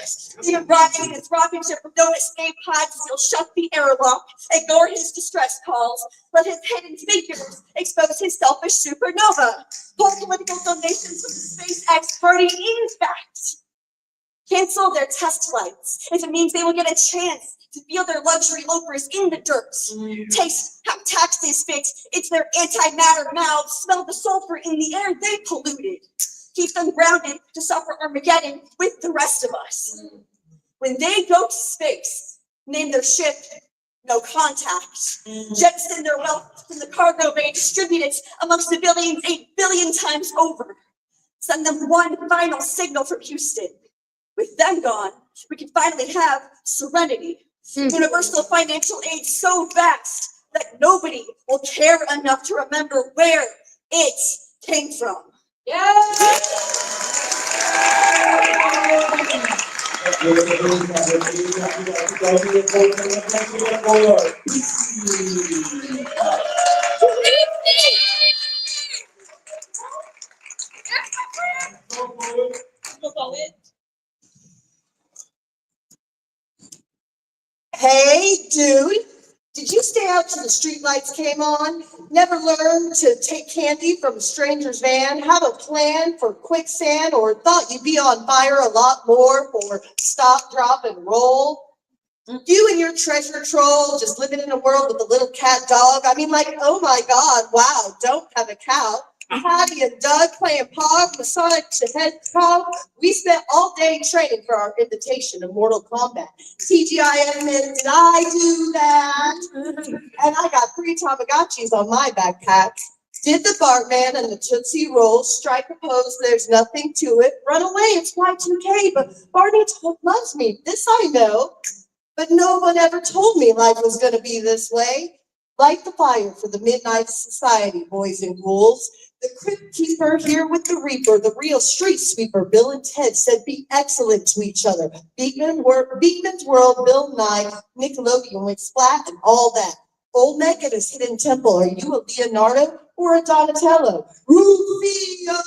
Even riding his rocket ship with no escape pods, he'll shut the airlock, ignore his distress calls, let his hidden figures expose his selfish supernova. Pull political donations from the SpaceX party, in fact. Cancel their test flights if it means they will get a chance to feel their luxury loafers in the dirt. Taste how taxes fix. It's their antimatter mouths. Smell the sulfur in the air they polluted. Keep them grounded to suffer Armageddon with the rest of us. When they go to space, name their ship No Contact. Jettison their wealth from the cargo bay, distribute it amongst the billions 8 billion times over. Send them one final signal from Houston. With them gone, we can finally have serenity. Universal financial aid so vast that nobody will care enough to remember where it came from. Hey, dude, did you stay out till the streetlights came on? Never learned to take candy from a stranger's van? Have a plan for quicksand, or thought you'd be on fire a lot more for stop, drop, and roll? You and your treasure troll just living in a world with a little cat dog. I mean, like, oh my God, wow, don't have a cow. Patty and Doug playing Pog, Masonic the Hedgehog. We spent all day training for our invitation to Mortal Kombat. TGIF, did I do that? And I got 3 Tamagotchis on my backpack. Did the Bartman and the Tootsie Roll, strike a pose, there's nothing to it. Run away, it's Y2K, but Barney loves me, this I know. But no one ever told me life was gonna be this way. Light the fire for the Midnight Society, boys and ghouls. The Crypt Keeper here with the Reaper, the real street sweeper, Bill and Ted said be excellent to each other. Beekman's World, Bill Nye, Nickelodeon went splat and all that. Old Nick at his hidden temple, are you a Leonardo or a Donatello? Rufio!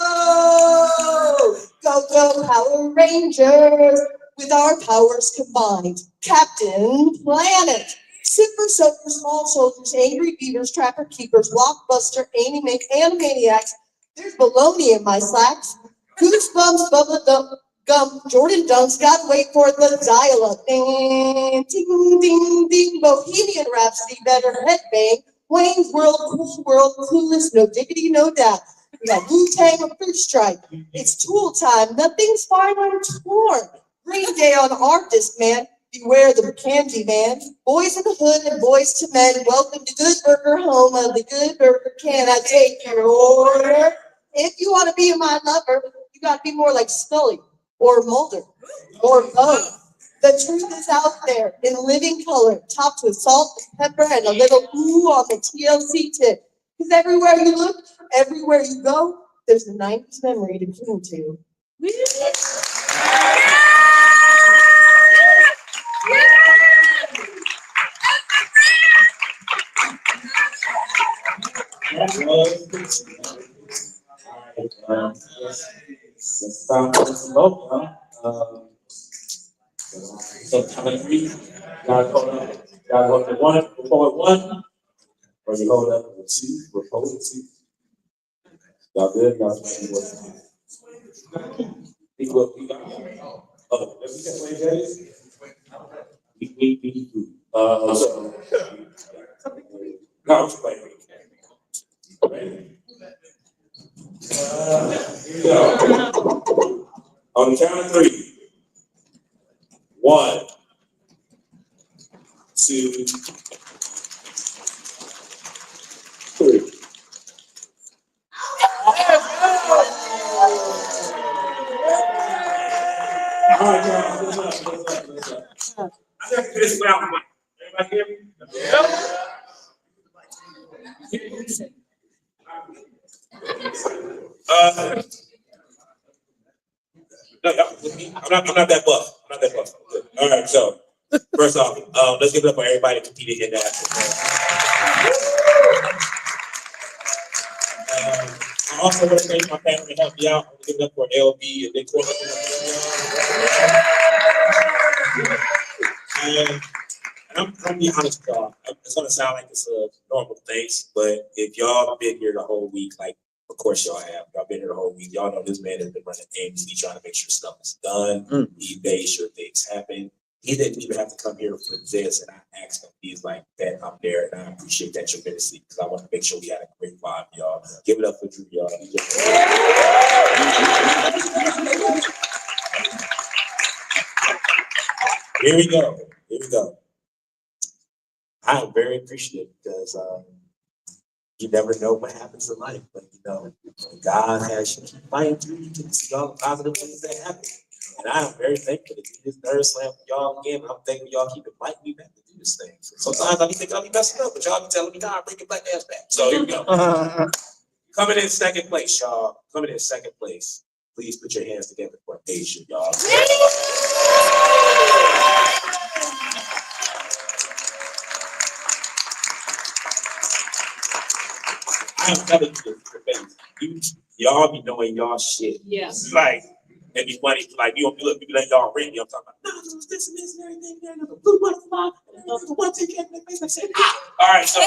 Go, go, Power Rangers! With our powers combined, Captain Planet! Super Soakers, Small Soldiers, Angry Beavers, Trapper Keepers, Blockbuster, Animaniacs. There's baloney in my slacks. Goosebumps, Bubba Gum, Jordan Dunks, gotta wait for the dial-up. Ding, ding, ding, ding, Bohemian Rhapsody, better headbang. Wayne's World, Cool World, Clueless, no diggity, no doubt. We got Wu-Tang or Fruit Stripe. It's Tool time, nothing's fine or torn. Green Day on our disc, man. Beware the Candy Man. Boys in the Hood and Boys to Men. Welcome to Good Burger, home of the Good Burger. Can I take your order? If you want to be my lover, you got to be more like Scully or Mulder or both. The truth is out there in living color, topped with salt and pepper and a little ooh on the TLC tip. Because everywhere you look, everywhere you go, there's a 90s memory to cling to. So count of 3, y'all hold up 1, report 1, or you hold up 2, report 2. Y'all good? Y'all see what? We got. Oh, let me get play Jay. So. No, I'm just playing. Here we go. On the count of 3. 1, 2, 3. All right, y'all. What's up? I got to do this without the mic. Everybody hear me? No, y'all with me? I'm not that buff. I'm not that buff. Good. All right, so first off, let's give it up for everybody that competed in that. I also want to thank my family to help me out. I'm giving up for LB and Nick. And I'm gonna be honest with y'all. It's gonna sound like it's a normal thing, but if y'all been here the whole week, like of course y'all have. Y'all been here the whole week. Y'all know this man has been running things. He's trying to make sure stuff is done. He made sure things happen. He didn't even have to come here for this, and I asked him. He's like, "Ben, I'm there, and I appreciate that tremendously because I want to make sure we had a great vibe, y'all. Give it up for Drew, y'all." Here we go. Here we go. I am very appreciative because you never know what happens in life, but you know, God has you keep fighting through. You can see all the positive things that happen. And I am very thankful to do this nerd slam for y'all again. I'm thankful y'all keep inviting me back to do this thing. Sometimes I be thinking I'll be messing up, but y'all be telling me, "Nah, bring your black ass back." So here we go. Coming in second place, y'all. Coming in second place. Please put your hands together for Asia, y'all. I'm telling you, y'all be knowing y'all shit. Yes. Like, it'd be funny, like, you don't look, people like y'all ready. I'm talking about, no, it was this and this and everything. There's a blue butterfly, and there's a one ticket, and I said, ah! All right, so,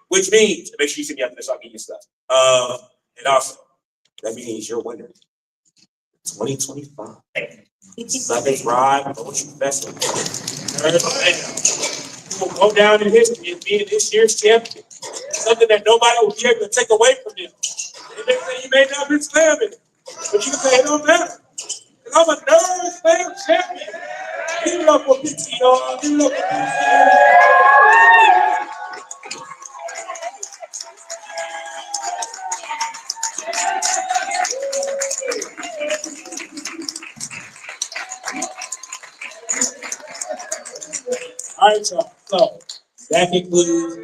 which means, make sure you see me after this, I'll give you stuff. And also, that means you're a winner. 2025. Southern Ride Poetry Festival. Go down in history as being this year's champion. something that nobody will be able to take away from you. And they say you may not be slamming, but you can say it don't matter. Because I'm a nerd slam champion. Give it up for PT, y'all. Give it up for PT. All right, y'all. So that concludes.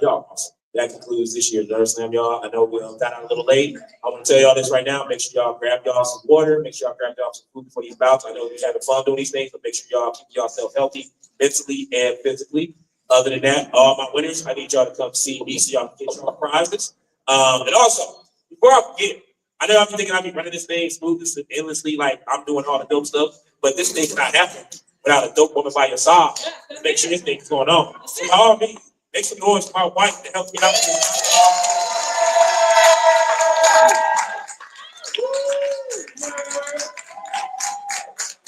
Y'all. That concludes this year's Nerd Slam, y'all. I know we got out a little late. I want to tell y'all this right now. Make sure y'all grab y'all some water. Make sure y'all grab y'all some food before these bouts. I know we're having fun doing these things, but make sure y'all keep yourself healthy, mentally and physically. Other than that, all my winners, I need y'all to come see me so y'all can get your prizes. And also, before I forget, I know I've been thinking I'll be running this thing smoothly and endlessly, like I'm doing all the dope stuff, but this thing cannot happen without a dope woman by your side. Make sure this thing's going on. So by all means, make some noise for my wife to help me out.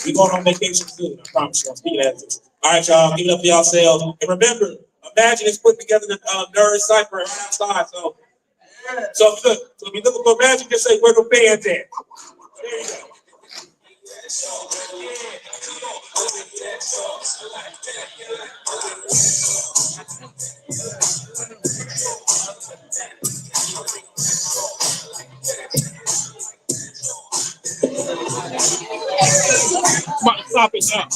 We going on vacation soon, I promise you. I'm speaking as this. All right, y'all, give it up for yourselves. And remember, imagine it's putting together the nerd cipher right outside. So if you're looking for magic, just say where the fans at. There you go. Come on, stop it now.